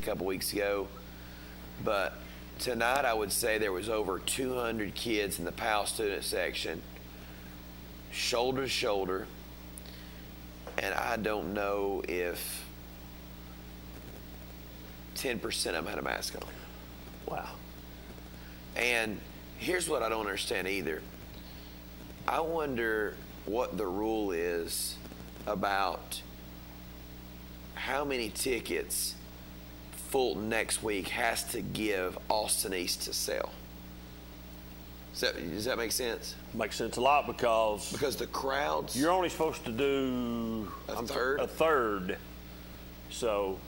couple weeks ago. But tonight, I would say there was over 200 kids in the PAL student section, shoulder to shoulder. And I don't know if 10% of them had a mask on. Wow. And here's what I don't understand either. I wonder what the rule is about how many tickets Fulton next week has to give Austin East to sell. Does that make sense? Makes sense a lot because the crowds. You're only supposed to do a third. A third. So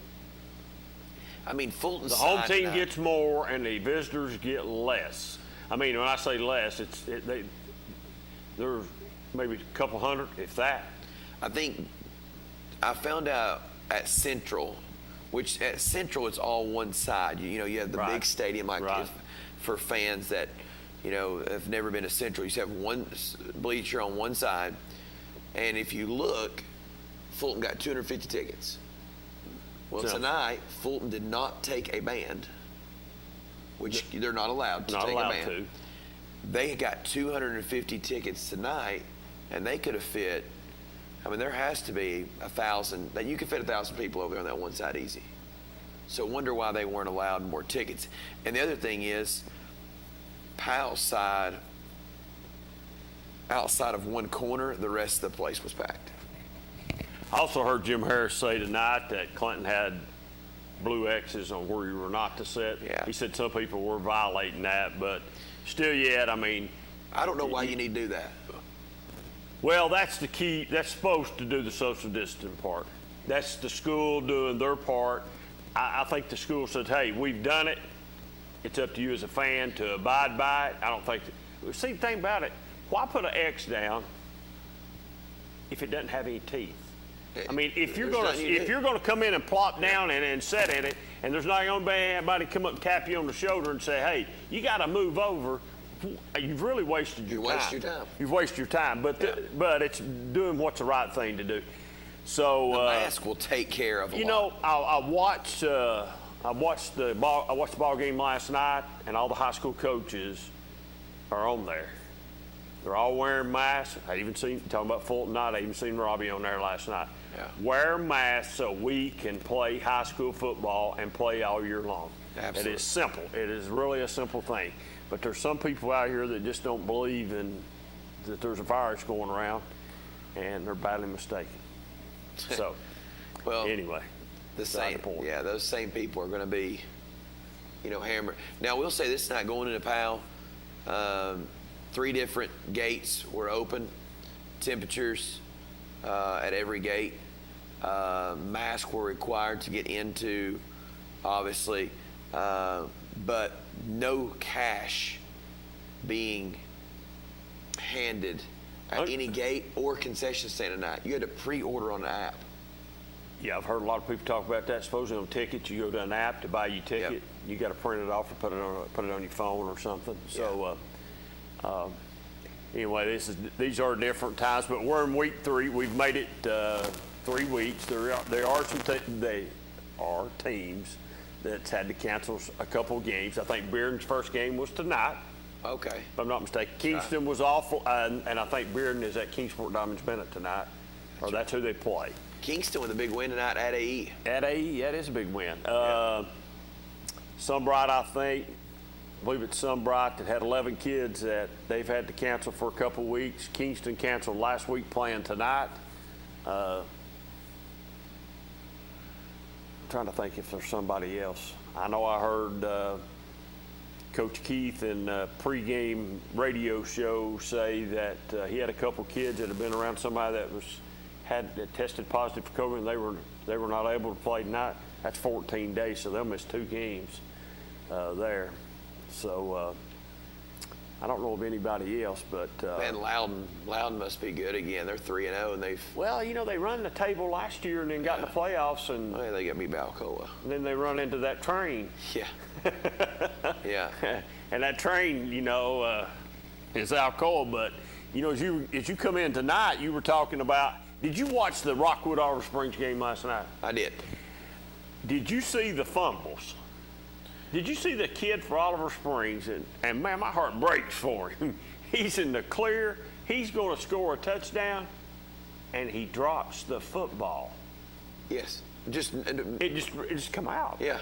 I mean, Fulton's the home team gets more and the visitors get less. I mean, when I say less, there's maybe a couple hundred, if that. I think I found out at Central, which at Central it's all one side. You have the big stadium for fans that have never been to Central. You have one bleacher on one side, and if you look, Fulton got 250 tickets. Well, tonight, Fulton did not take a band, which they're not allowed to take a band. They got 250 tickets tonight, and they could have fit, there has to be 1,000, you could fit 1,000 people over there on that one side easy. So wonder why they weren't allowed more tickets. And the other thing is, PAL's side, outside of one corner, the rest of the place was packed. I also heard Jim Harris say tonight that Clinton had blue X's on where you were not to sit. Yeah. He said some people were violating that, but still yet, I don't know why you need to do that. Well, that's the key. That's supposed to do the social distancing part. That's the school doing their part. I think the school said, hey, we've done it. It's up to you as a fan to abide by it. I don't think. See, the thing about it, why put an X down if it doesn't have any teeth? If you're gonna come in and plop down and sit in it, and there's not gonna be anybody come up and tap you on the shoulder and say, hey, you got to move over, you've really wasted your time. You've wasted your time. But it's doing what's the right thing to do. So the mask will take care of a lot. I watched the ball game last night, and all the high school coaches are on there. They're all wearing masks. I even talking about Fulton night, I even seen Robbie on there last night. Yeah. Wear masks so we can play high school football and play all year long. Absolutely. It is simple. It is really a simple thing. But there's some people out here that just don't believe that there's a virus going around, and they're badly mistaken. So, well, anyway, those same people are going to be, hammered. Now, we'll say this night going into PAL, 3 different gates were open, temperatures at every gate. Masks were required to get into, obviously, but no cash being handed at any gate or concession stand tonight. You had to pre-order on the app. Yeah, I've heard a lot of people talk about that. Supposedly on tickets, you go to an app to buy your ticket. Yep. You got to print it off or put it on your phone or something. So, anyway, these are different times, but we're in week 3. We've made it 3 weeks. There are teams that's had to cancel a couple of games. I think Bearden's first game was tonight. Okay. If I'm not mistaken. Kingston was awful, and I think Bearden is at Kingsport Diamonds Bennett tonight, that's who they play. Kingston with a big win tonight at AE. At AE, that is a big win. Sunbright, I believe it's Sunbright that had 11 kids that they've had to cancel for a couple weeks. Kingston canceled last week playing tonight. I'm trying to think if there's somebody else. I know I heard Coach Keith in a pregame radio show say that he had a couple kids that had been around somebody that that tested positive for COVID, and they were not able to play tonight. That's 14 days, so they'll miss 2 games there. So I don't know of anybody else, but man, Loudon must be good again. They're 3-0, and they've they run the table last year and then got in the playoffs, and they got beat by Alcoa. And then they run into that train. Yeah. Yeah. And that train, is Alcoa, but as you come in tonight, you were talking about. Did you watch the Rockwood Oliver Springs game last night? I did. Did you see the fumbles? Did you see the kid for Oliver Springs? And man, my heart breaks for him. He's in the clear. He's going to score a touchdown, and he drops the football. Yes. It just come out. Yeah.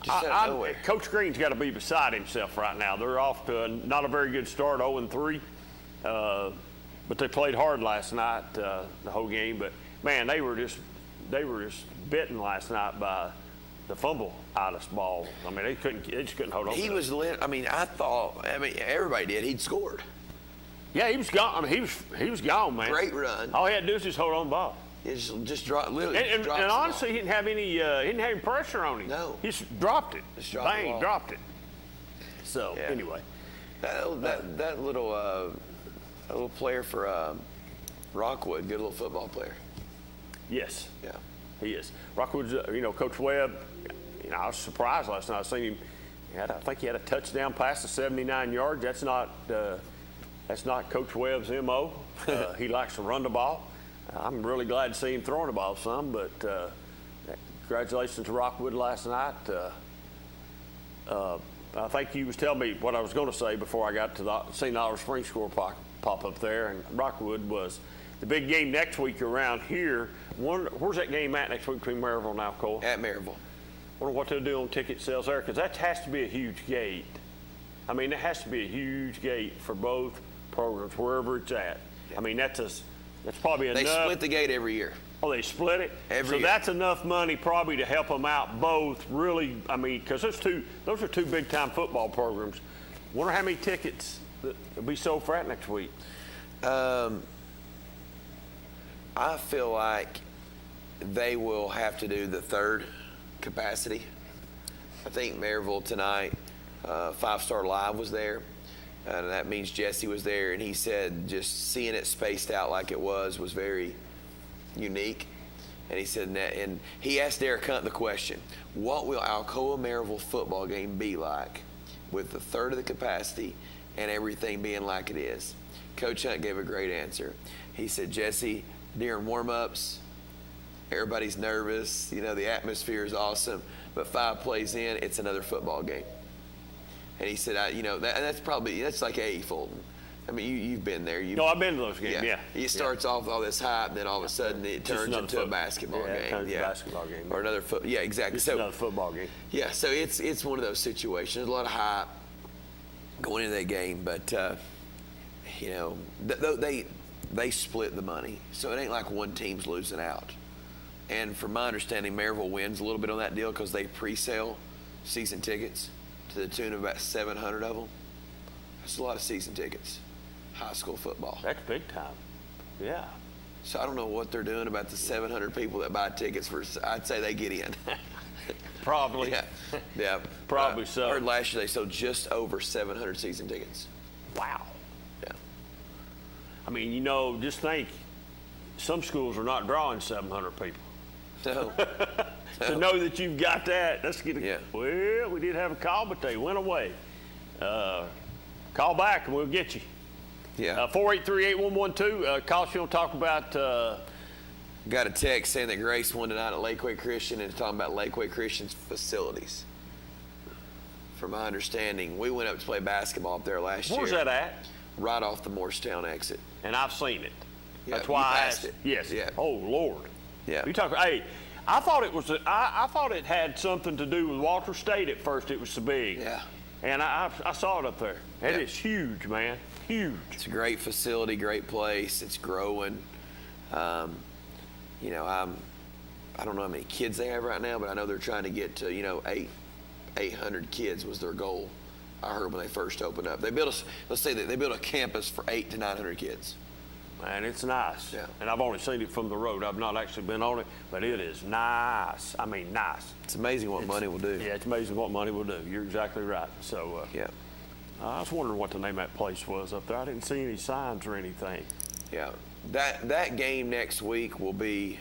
Just out of nowhere. Coach Green's got to be beside himself right now. They're off to not a very good start, 0-3. But they played hard last night, the whole game. But man, they were just bitten last night by the fumble out of ball. I mean, they just couldn't hold on. He was lit. I mean, everybody did. He'd scored. Yeah, he was gone. I mean, he was gone, man. Great run. All he had to do was just hold on the ball. Just drop, literally. And honestly, he didn't have any pressure on him. No. He just dropped it. Bang, dropped it. So yeah. Anyway, that little player for Rockwood, good little football player. Yes. Yeah. He is. Rockwood's, Coach Webb. I was surprised last night. I seen him. I think he had a touchdown pass to 79 yards. That's not Coach Webb's MO. He likes to run the ball. I'm really glad to see him throwing the ball some. But congratulations to Rockwood last night. I think you was telling me what I was going to say before I got to the St. Oliver Springs score pop up there, and Rockwood was the big game next week around here. Where's that game at next week between Maryville and Alcoa? At Maryville. Wonder what they'll do on ticket sales there, because that has to be a huge gate. I mean, it has to be a huge gate for both programs, wherever it's at. Yeah. I mean, that's probably enough. They split the gate every year. Oh, they split it? Every year. That's enough money probably to help them out both, really. I mean, because those are two big-time football programs. Wonder how many tickets that will be sold for that next week. I feel like they will have to do the third capacity. I think Maryville tonight, 5 Star Live was there, and that means Jesse was there, and he said just seeing it spaced out like it was very unique. And he said that, and he asked Derek Hunt the question, what will Alcoa Maryville football game be like with the third of the capacity and everything being like it is? Coach Hunt gave a great answer. He said, Jesse, during warm-ups, everybody's nervous. The atmosphere is awesome. But 5 plays in, it's another football game. And he said, that's like A. Fulton. I mean, you've been there. No, I've been to those games, yeah. It starts off with all this hype, and then all of a sudden it turns into a basketball game. It turns into a basketball game. Or another yeah, exactly. It's another football game. Yeah, so it's one of those situations. There's a lot of hype going into that game, but, they split the money. So it ain't like one team's losing out. And from my understanding, Maryville wins a little bit on that deal because they pre-sale season tickets to the tune of about 700 of them. That's a lot of season tickets. High school football. That's big time. Yeah. So I don't know what they're doing about the 700 people that buy tickets I'd say they get in. Probably. Yeah. Probably so. I heard last year they sold just over 700 season tickets. Wow. Yeah. I mean, just think, some schools are not drawing 700 people. No. To know that you've got that, let's get Yeah. Well, we did have a call, but they went away. Call back and we'll get you. Yeah. 483-8112. Call if you want to talk about. Got a text saying that Grace won tonight at Lakeway Christian, and it's talking about Lakeway Christian's facilities. From my understanding, we went up to play basketball up there last year. Where's that at? Right off the Morristown exit. And I've seen it. Yeah, That's why I passed asked. it. Yes. Yeah. Oh Lord. Yeah. You talk. Hey, I thought it was. I thought it had something to do with Walter State at first. It was so big. Yeah. And I saw it up there. It is huge, man. Huge. It's a great facility, great place. It's growing. I don't know how many kids they have right now, but I know they're trying to get to 800 kids was their goal. I heard when they first opened up. They built a campus for 800 to 900 kids. Man, it's nice. Yeah. And I've only seen it from the road. I've not actually been on it, but it is nice. I mean, nice. It's amazing what money will do. Yeah, it's amazing what money will do. You're exactly right. So, yeah. I was wondering what the name of that place was up there. I didn't see any signs or anything. Yeah. That game next week will be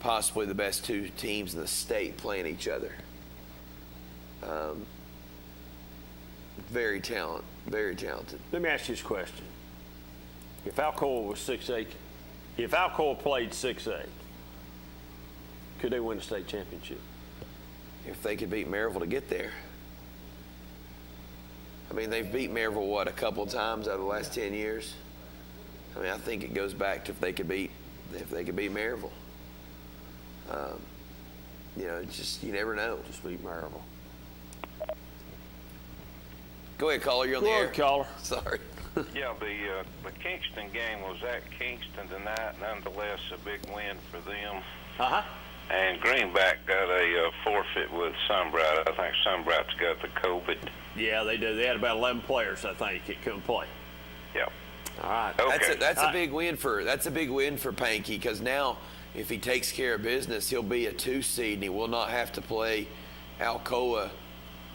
possibly the best 2 teams in the state playing each other. Very talented. Let me ask you this question. If Alcoa was 6A, if Alcoa played 6A, Could they win a state championship? If they could beat Maryville to get there. I mean, they've beat Maryville, what, a couple of times out of the last 10 years? I mean, I think it goes back to if they could beat Maryville. You know, it's just, you never know. Just beat Maryville. Go ahead, caller. You're on the air. Go ahead, caller. Sorry. Yeah, the Kingston game was at Kingston tonight. Nonetheless, a big win for them. Uh-huh. And Greenback got a forfeit with Sunbright. I think Sunbright's got the COVID. Yeah, they did. They had about 11 players, I think, that couldn't play. Yep. All right. Okay. That's a big win for Pankey, because now if he takes care of business, he'll be a 2 seed and he will not have to play Alcoa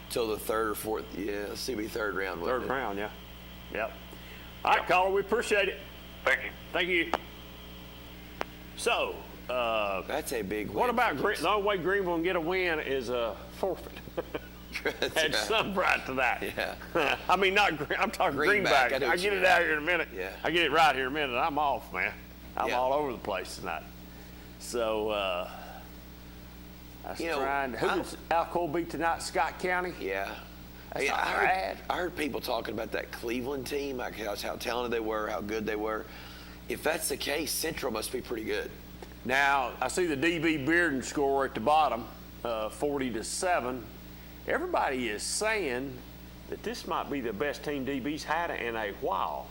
till the 3rd or 4th. Yeah, CB third round. Third round, yeah. Yep. All right, caller, we appreciate it. Thank you. Thank you. So, that's a big win. what about the only way Greenville can get a win is a forfeit? Had Sunbright to that. Yeah. I mean, I'm talking Greenback. I get it out here in a minute. Yeah. I get it right here in a minute. I'm off, man. I'm Yeah. all over the place tonight. So, I was trying to. Who did Alcoa beat tonight? Scott County? Yeah. That's not I bad. heard people talking about that Cleveland team, like how talented they were, how good they were. If that's the case, Central must be pretty good. Now, I see the DB Bearden score at the bottom, 40-7. Everybody is saying that this might be the best team DB's had in a while.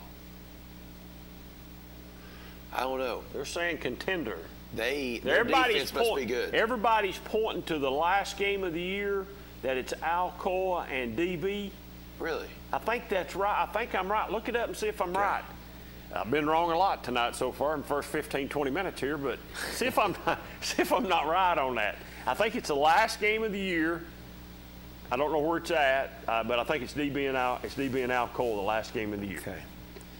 I don't know. They're saying contender. Their defense must be good. Everybody's pointing to the last game of the year that it's Alcoa and DB. Really? I think that's right. I think I'm right. Look it up and see if I'm right. I've been wrong a lot tonight so far in the first 15, 20 minutes here, but see if I'm not right on that. I think it's the last game of the year. I don't know where it's at, but I think it's DB and Alcoa the last game of the year. Okay.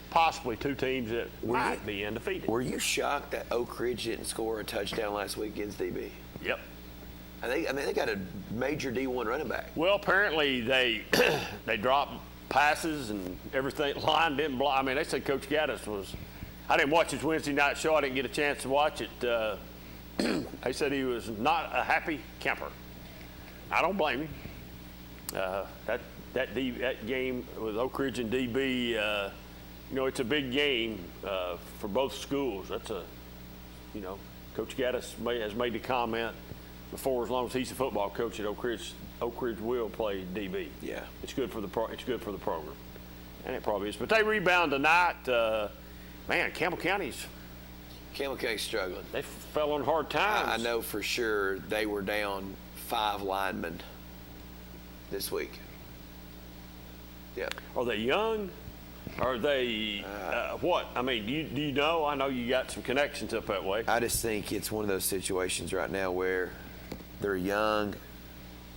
Possibly two teams that might be undefeated. Were you shocked that Oak Ridge didn't score a touchdown last week against DB? Yep. I mean, they got a major D1 running back. Well, apparently they dropped passes and everything. Line didn't block. I mean, they said Coach Gaddis was. I didn't watch his Wednesday night show. I didn't get a chance to watch it. They said he was not a happy camper. I don't blame him. That game with Oak Ridge and DB, it's a big game for both schools. That's Coach Gaddis has made the comment before, as long as he's the football coach at Oak Ridge will play DB. Yeah, it's good for the program, and it probably is. But they rebound tonight. Man, Campbell County's struggling. They fell on hard times. I know for sure they were down 5 linemen this week. Yep. Are they young? Are they what? I mean, do you know? I know you got some connections up that way. I just think it's one of those situations right now where they're young.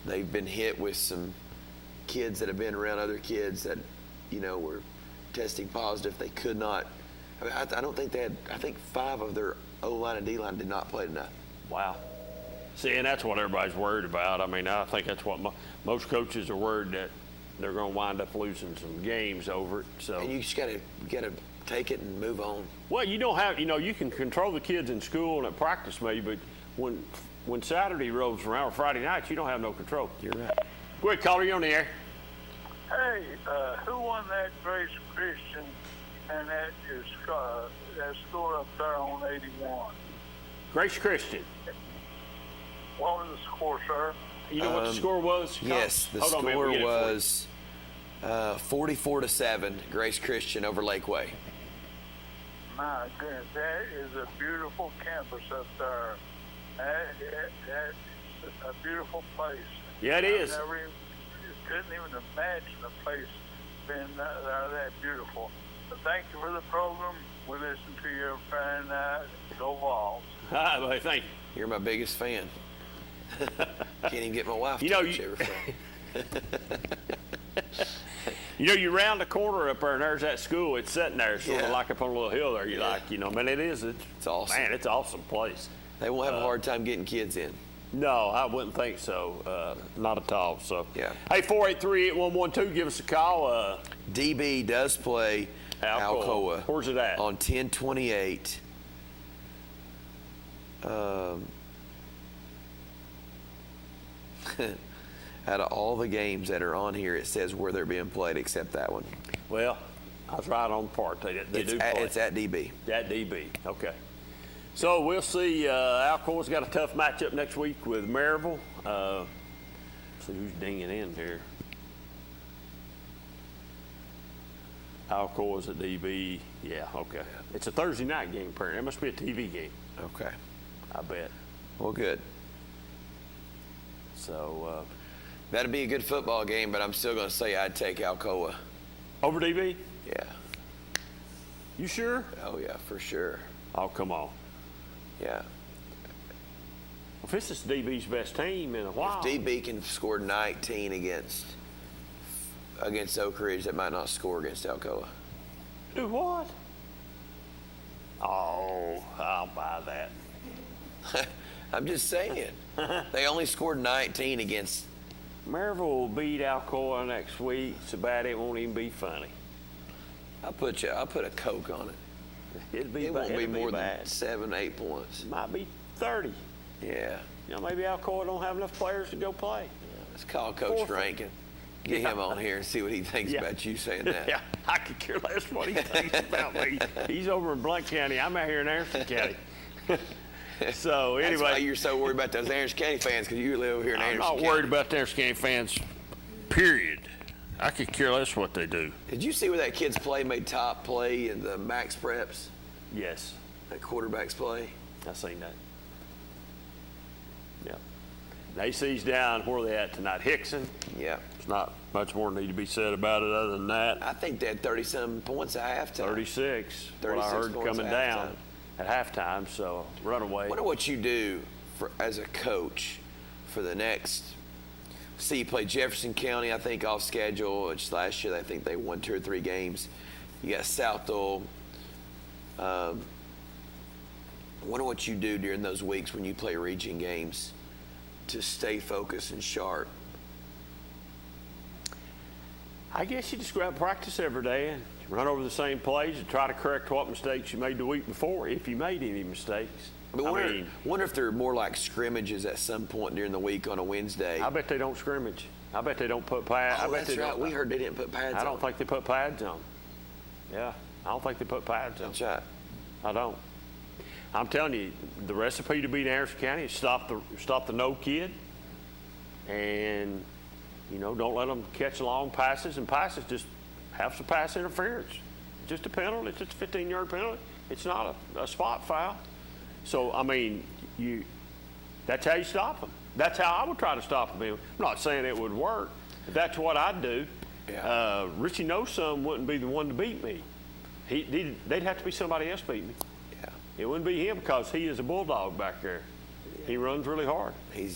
They've been hit with some kids that have been around other kids that, were testing positive. They could not. I mean, I don't think they had. I think 5 of their O-line and D-line did not play tonight. Wow. See, and that's what everybody's worried about. I mean, I think that's what most coaches are worried that they're going to wind up losing some games over it. So. And you just got to take it and move on. Well, you don't have. You can control the kids in school and at practice maybe, but when Saturday rolls around or Friday night, you don't have no control. You're right. Go ahead, caller, you're on the air. Hey, who won that Grace Christian and that score up there on 81? Grace Christian. What was the score, sir? You know what the score was? Yes, the score was 44-7, Grace Christian over Lakeway. My goodness, that is a beautiful campus up there. That's a beautiful place. Yeah, it is. Couldn't even imagine a place being that beautiful. But thank you for the program. We listen to you every Friday night. Go Vols. Hi, buddy. Thank you. You're my biggest fan. Can't even get my wife to watch every Friday. You round the corner up there, and there's that school. It's sitting there, sort of like up on a little hill there. Man, it is. It's awesome. Man, it's an awesome place. They won't have a hard time getting kids in. No, I wouldn't think so. Not at all. So, yeah. Hey, 483-8112, give us a call. DB does play Alcoa. Where's it at? On 1028. Out of all the games that are on here, it says where they're being played except that one. Well, I was right on the part. They do play. It's at DB. At DB, okay. So we'll see. Alcoa's got a tough matchup next week with Maryville. See who's dinging in here. Alcoa's at DB. Yeah, okay. It's a Thursday night game, apparently. It must be a TV game. Okay. I bet. Well, good. So that'd be a good football game, but I'm still going to say I'd take Alcoa. over DB? Yeah. You sure? Oh, yeah, for sure. Oh, come on. Yeah. If this is DB's best team in a while. If DB can score 19 against Oak Ridge, that might not score against Alcoa. Do what? Oh, I'll buy that. I'm just saying. They only scored 19 against. Maryville will beat Alcoa next week. So bad it won't even be funny. I'll put a Coke on it. It won't be more than 7, 8 points. Might be 30. Yeah. You know, maybe Alcoa don't have enough players to go play. Let's call Coach Rankin. Get him on here and see what he thinks about you saying that. Yeah, I could care less what he thinks about me. He's over in Blount County. I'm out here in Anderson County. So anyway. That's why you're so worried about those Anderson County fans, because you live over here in Anderson County. I'm not worried about the Anderson County fans, period. I could care less what they do. Did you see where that kid's play made top play in the Max Preps? Yes. That quarterback's play? I seen that. Yeah. AC's down. Where are they at tonight? Hickson? Yeah. There's not much more need to be said about it other than that. I think they had 30-some points at halftime. 36. 36 what I heard points coming at down at halftime, so runaway. I wonder what you do as a coach for the next. See, you play Jefferson County, I think, off schedule, which last year I think they won 2 or 3 games. You got Southall. I wonder what you do during those weeks when you play region games to stay focused and sharp. I guess you just go out and practice every day and run over the same plays and try to correct what mistakes you made the week before, if you made any mistakes. I wonder if they're more like scrimmages at some point during the week on a Wednesday. I bet they don't scrimmage. I bet they don't put pads. Oh, that's right. We heard they didn't put pads on. I don't think they put pads on. Yeah, I don't think they put pads on. That's right. I don't. I'm telling you, the recipe to beat Anderson County is stop the no kid, and don't let them catch long passes. And passes, just have some pass interference. Just a penalty. It's just a 15-yard penalty. It's not a spot foul. So I mean, that's how you stop them. That's how I would try to stop them. I'm not saying it would work, but that's what I'd do. Yeah. Richie Nosum wouldn't be the one to beat me. They'd have to be somebody else beat me. Yeah. It wouldn't be him because he is a bulldog back there. He runs really hard. He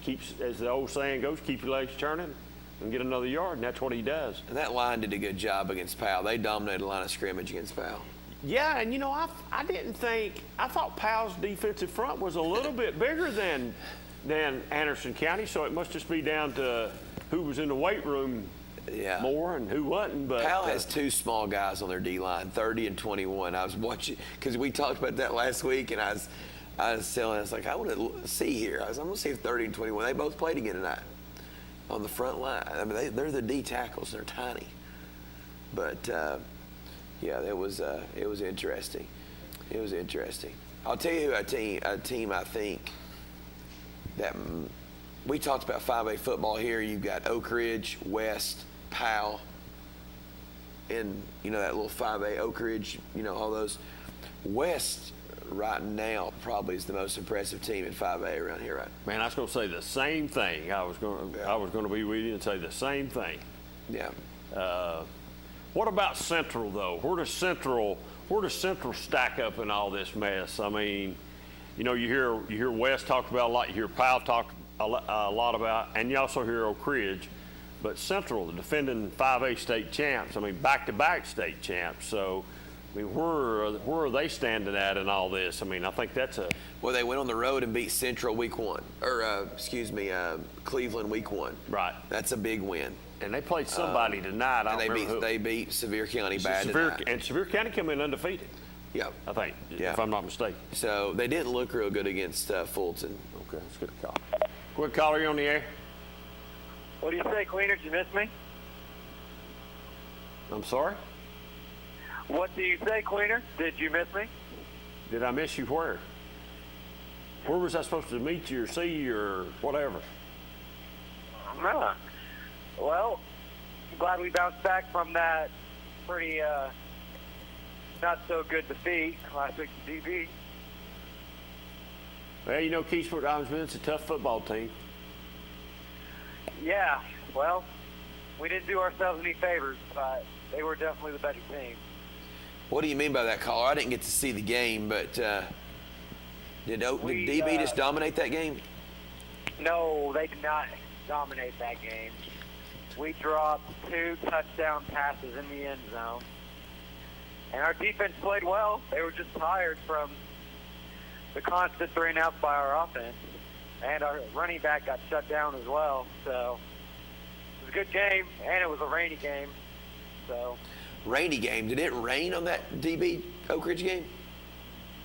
keeps, as the old saying goes, keep your legs turning and get another yard, and that's what he does. And that line did a good job against Powell. They dominated the line of scrimmage against Powell. Yeah, and I thought Powell's defensive front was a little bit bigger than Anderson County, so it must just be down to who was in the weight room more and who wasn't. But Powell has 2 small guys on their D-line, 30 and 21. I was watching, because we talked about that last week, and I was telling, I was like, I want to see here. I'm going to see if 30 and 21, they both played again tonight on the front line. I mean, they're the D tackles. They're tiny. But, yeah, it was interesting. It was interesting. I'll tell you who a team I think that we talked about 5A football here. You've got Oak Ridge, West, Powell, and that little 5A Oak Ridge. All those. West right now probably is the most impressive team in 5A around here, right? Man, I was going to say the same thing. I was going to be with you and say the same thing. Yeah. What about Central, though? Where does Central stack up in all this mess? I mean, you hear West talk about a lot. You hear Powell talk a lot about, and you also hear Oak Ridge. But Central, the defending 5A state champs, I mean, back-to-back state champs. So, I mean, where are they standing at in all this? I mean, I think that's a... Well, they went on the road and beat Central week 1. Or, Cleveland week 1. Right. That's a big win. And they played somebody tonight. I don't remember who. They beat Sevier County bad tonight. And Sevier County came in undefeated. Yep. I think, if I'm not mistaken. So they didn't look real good against Fulton. Okay, that's a good call. Quick caller, you on the air? What do you say, Cleaner? Did you miss me? I'm sorry? What do you say, Cleaner? Did you miss me? Did I miss you where? Where was I supposed to meet you or see you or whatever? Huh. Well, I'm glad we bounced back from that pretty not so good defeat last week to DB. Well, you know, Keysport Diamond's it's a tough football team. Yeah, well, we didn't do ourselves any favors, but they were definitely the better team. What do you mean by that, caller? I didn't get to see the game, but did DB just dominate that game? No, they did not dominate that game. We dropped 2 touchdown passes in the end zone. And our defense played well. They were just tired from the constant 3-and-outs by our offense. And our running back got shut down as well. So it was a good game, and it was a rainy game. So Rainy game. Did it rain on that DB Oak Ridge game?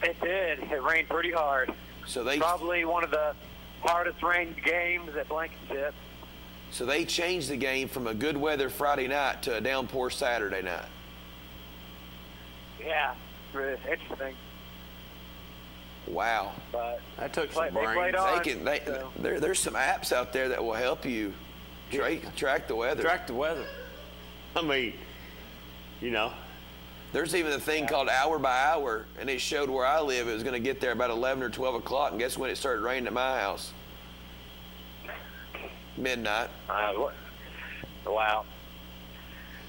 it did. It rained pretty hard. So they Probably one of the hardest rained games at Blankenship. So they changed the game from a good weather Friday night to a downpour Saturday night. Yeah, really interesting. Wow. But That took some they brains. played on. There's some apps out there that will help you track the weather. Track the weather. I mean, you know. There's even a thing called Hour by Hour, and it showed where I live. It was going to get there about 11 or 12 o'clock, and guess when it started raining at my house? Midnight. Wow.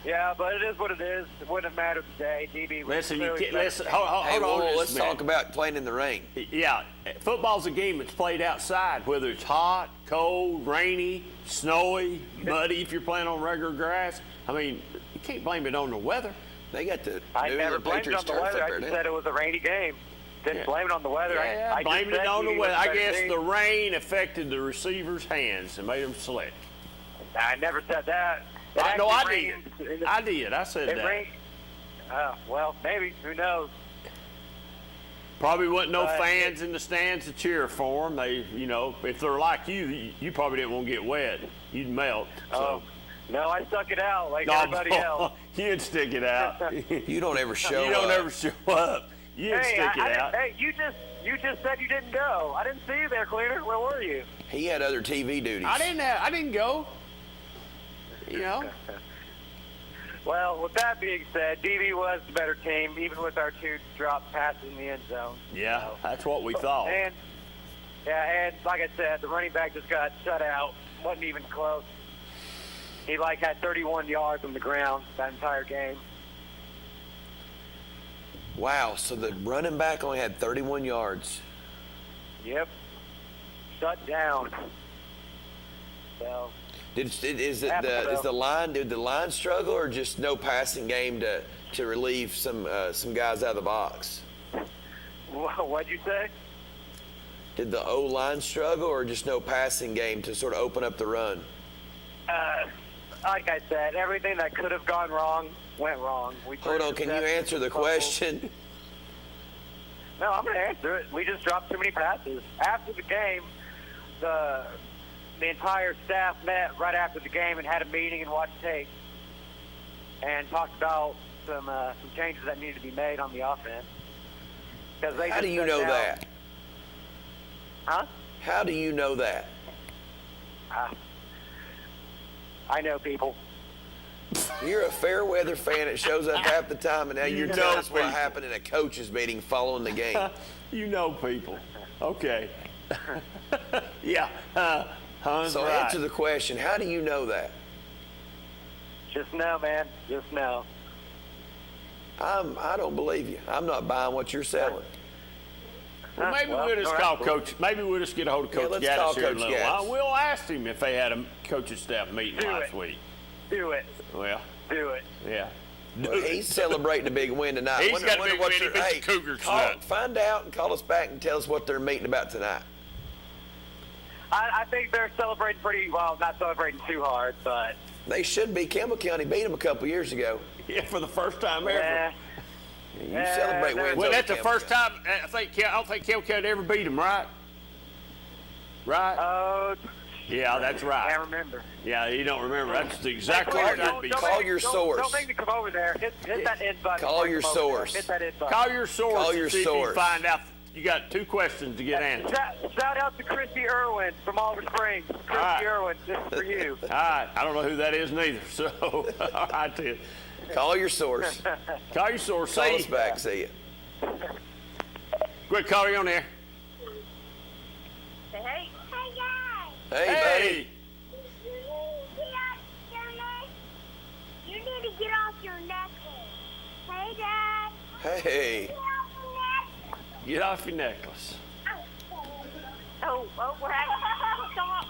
Yeah, but it is what it is. It wouldn't have mattered today. DB was Listen, clearly better. listen, hold Hey, on whoa, just let's a minute. talk about playing in the rain. Yeah, football's a game that's played outside, whether it's hot, cold, rainy, snowy, muddy if you're playing on regular grass. I mean, you can't blame it on the weather. They got the I New never England blamed it Patriots on the turf weather. up I there just now. said it was a rainy game. Didn't blame it on the weather. Yeah, I blamed just it said on the DB was weather. I better guess team. the rain affected the receiver's hands and made them slip. I never said that. No, I It did. rained- I did. I said It that. rained. Well, maybe. Who knows? Probably wasn't no But fans in the stands to cheer for them. They, you know, if they're like you probably didn't want to get wet. You'd melt. So. No, I stuck it out like No, everybody else. you'd stick it out. You don't ever show You don't up. ever show up. You'd Hey, stick it out. Hey, you just said you didn't go. I didn't see you there, Cleaner. Where were you? He had other TV duties. I didn't go. You know. Well, with that being said, DB was the better team, even with our 2 dropped passes in the end zone. Yeah, So- that's what we thought. And like I said, the running back just got shut out. Wasn't even close. He had 31 yards on the ground that entire game. Wow, so the running back only had 31 yards. Yep. Shut down. So Did the line struggle, or just no passing game to relieve some guys out of the box? what'd you say? Did the O-line struggle, or just no passing game to sort of open up the run? Like I said, everything that could have gone wrong went wrong. Hold on, can you answer the question? No, I'm going to answer it. We just dropped too many passes. After the game, the entire staff met right after the game and had a meeting and watched tape and talked about some changes that needed to be made on the offense. How do you know that? Huh? How do you know that? I know people. You're a fair weather fan. It shows up half the time, and now you're know telling us what people. happened in a coaches meeting following the game. You know people. Okay. Yeah. Hun's So right. answer the question. How do you know that? Just know, man. Just know. I don't believe you. I'm not buying what you're selling. Well, maybe Well, we'll just all right. call Coach. Maybe we'll just get a hold of Coach let's Gaddis call here in a Coach little while. Gaddis. We'll ask him if they had a coaching staff meeting Do last it. week. Do it. Well, Do it. yeah. Well, he's celebrating a big win tonight. He's Wonder- got a wonder big what win. He they're- beat the hey, Cougars tonight. Find out and call us back and tell us what they're meeting about tonight. I think they're celebrating pretty well. Not celebrating too hard, but They should be. Campbell County beat them a couple years ago. Yeah, for the first time ever. eh, You Yeah, celebrate they're- wins. Well, over that's the Campbell first County. time. I don't think Campbell County ever beat them, right? Right? Yeah, that's right. I remember. Yeah, you don't remember. That's exactly what I'd be. Call your source. Don't make me come over there. Hit that end button. Call your source. Hit that end button. Call your source. Call your and see if source. you find out. You got 2 questions to get answered. Shout out to Chrissy Irwin from Oliver Springs. Chrissy right. Irwin, this is for you. All right. I don't know who that is neither. So, all right, Ted. Call your source. Call your source. Call See us back. See you. Quick, caller, you on there. Say hey. Hey, guys. Hey, You need to get off your necklace. Hey, Dad. buddy. Hey. Get off your necklace. Get off your necklace. Oh, we're having... Stop.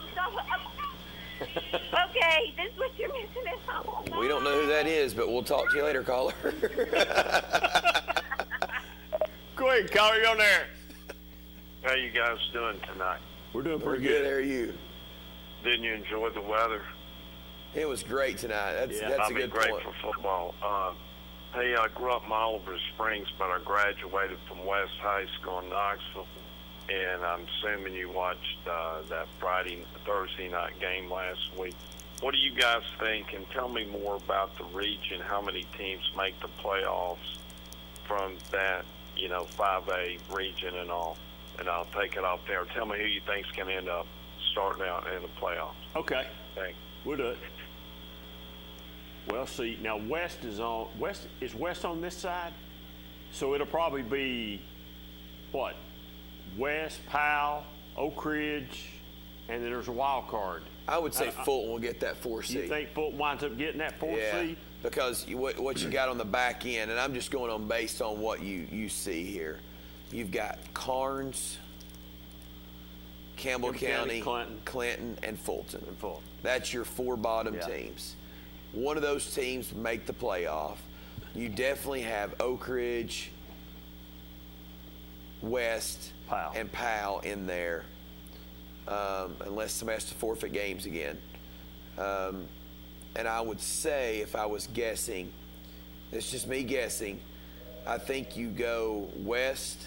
Okay, this is what you're missing at home. We don't know who that is, but we'll talk to you later, caller. Quick, caller, you on there. How you guys doing tonight? We're doing We're pretty good. good. How are you? Didn't you enjoy the weather? It was great tonight. That's I a mean, good great point. for football. Hey, I grew up in Oliver Springs, but I graduated from West High School in Knoxville, and I'm assuming you watched that Thursday night game last week. What do you guys think? And tell me more about the region. How many teams make the playoffs from that, 5A region and all? And I'll take it off there. Tell me who you think's going to end up starting out in the playoffs. Okay, Thanks. we'll do it. Well, see, now West is West on this side? So it'll probably be, what? West, Powell, Oak Ridge, and then there's a wild card. I would say Fulton will get that 4 seed. You think Fulton winds up getting that 4th seed? Because what you got on the back end, and I'm just going on based on what you see here. You've got Carnes, Campbell County, Clinton, and Fulton. That's your 4 bottom teams. One of those teams make the playoff. You definitely have Oak Ridge, West, and Powell in there, unless somebody has to forfeit games again. And I would say, if I was guessing, it's just me guessing, I think you go West,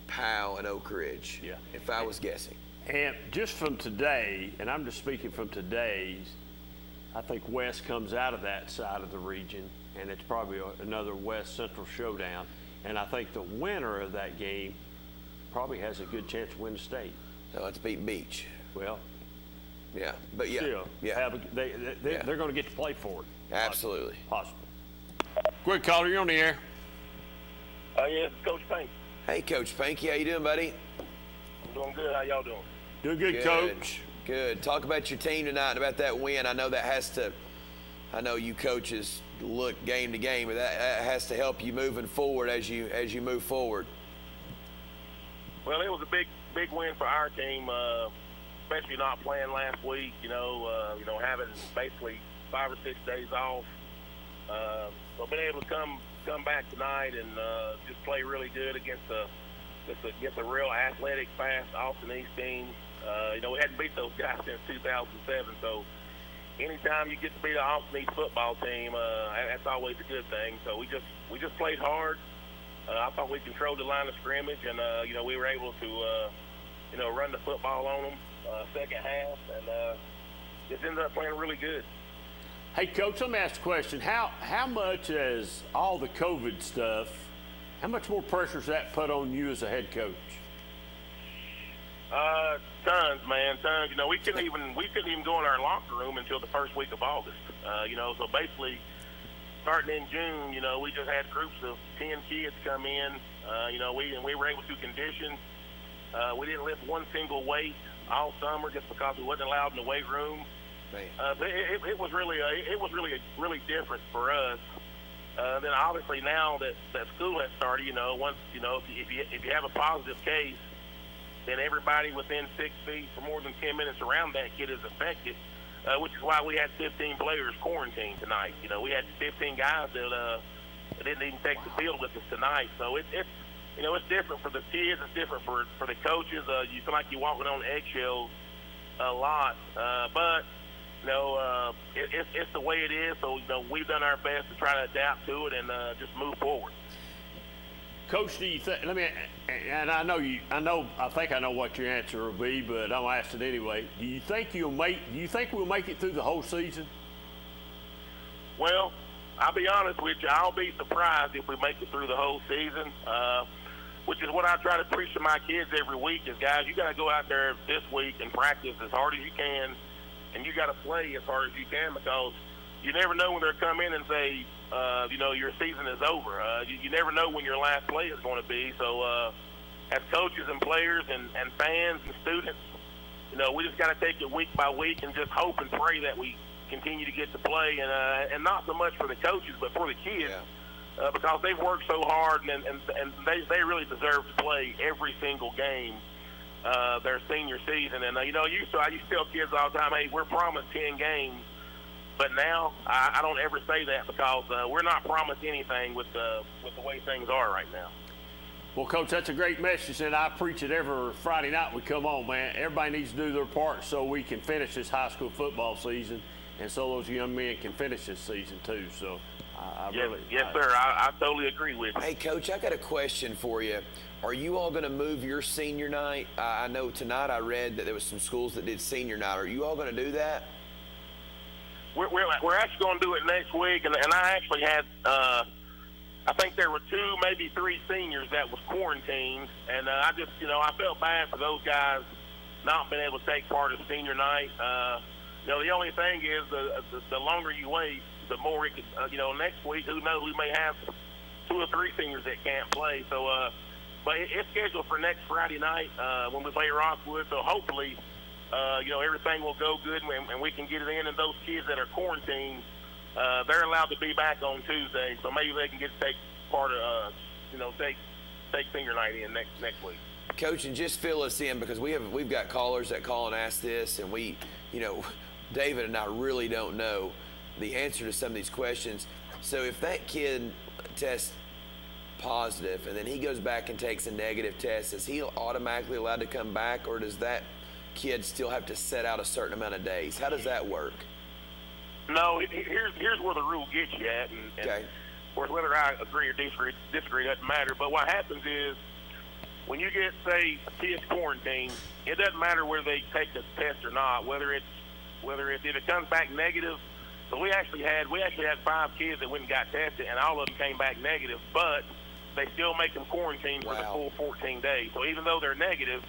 Powell, and Oak Ridge. Yeah. If I was guessing. And just from today, and I'm just speaking from today's, I think West comes out of that side of the region, and it's probably another West Central showdown. And I think the winner of that game probably has a good chance to win the state. No, it's beat Beach. Well, yeah, but yeah, still, they're going to get to play for it. Absolutely. Possible. Quick caller, you're on the air. Yeah, it's Coach Payne. Hey, Coach Panky, how you doing, buddy? I'm doing good. How y'all doing? Doing good, Coach. Good. Talk about your team tonight and about that win. I know you coaches look game to game, but that has to help you moving forward as you move forward. Well, it was a big win for our team, especially not playing last week. Having basically 5 or 6 days off. So being able to come back tonight and just play really good against a real athletic, fast Austin East team. We hadn't beat those guys since 2007, so anytime you get to beat an Austin East football team, that's always a good thing. So we just played hard. I thought we controlled the line of scrimmage, and we were able to run the football on them second half, and just ended up playing really good. Hey, Coach, let me ask a question. How much as all the COVID stuff, how much more pressure does that put on you as a head coach? Tons, man, tons. We couldn't even go in our locker room until the first week of August. So basically, starting in June, we just had groups of 10 kids come in. We were able to condition. We didn't lift one single weight all summer just because we wasn't allowed in the weight room. But it was really different for us. Then obviously now that school has started, if you have a positive case, then everybody within 6 feet for more than 10 minutes around that kid is affected, which is why we had 15 players quarantined tonight. We had 15 guys that didn't even take the field with us tonight. So it's different for the kids. It's different for the coaches. You feel like you're walking on eggshells a lot, but it's the way it is. So we've done our best to try to adapt to it and just move forward. Coach, do you think? And I think I know what your answer will be, but I'll ask it anyway. Do you think we'll make it through the whole season? Well, I'll be honest with you. I'll be surprised if we make it through the whole season. Which is what I try to preach to my kids every week. Is guys, you got to go out there this week and practice as hard as you can, and you got to play as hard as you can, because you never know when they'll come in and say, your season is over. You never know when your last play is going to be. So as coaches and players and fans and students, we just got to take it week by week and just hope and pray that we continue to get to play, and not so much for the coaches but for the kids. Yeah. Because they've worked so hard, and they really deserve to play every single game their senior season. And I used to tell kids all the time, hey, we're promised 10 games. But now I don't ever say that, because we're not promised anything with the way things are right now. Well, Coach, that's a great message, and I preach it every Friday night we come on, man. Everybody needs to do their part so we can finish this high school football season, and so those young men can finish this season too. So Yes, sir. I totally agree with you. Hey, Coach, I got a question for you. Are you all going to move your senior night? I know tonight I read that there was some schools that did senior night. Are you all going to do that? We're actually going to do it next week, and I actually had, I think there were 2, maybe 3 seniors that was quarantined, and I just, I felt bad for those guys not being able to take part of senior night. The only thing is the longer you wait, the more it could, next week, who knows, we may have 2 or 3 seniors that can't play. So, but it's scheduled for next Friday night when we play Rockwood, so hopefully, everything will go good and we can get it in. And those kids that are quarantined, they're allowed to be back on Tuesday, so maybe they can take part of, take senior night in next week. Coach, and just fill us in, because we've got callers that call and ask this, and we, David and I really don't know the answer to some of these questions. So if that kid tests positive and then he goes back and takes a negative test, is he automatically allowed to come back, or does that kid still have to set out a certain amount of days? How does that work? No, here's where the rule gets you at, and okay. Of course, whether I agree or disagree doesn't matter. But what happens is, when you get, say, a kid's quarantined, it doesn't matter whether they take the test or not. If it comes back negative. So we actually had 5 kids that went and got tested, and all of them came back negative, but they still make them quarantine for the full 14 days. So even though they're negative,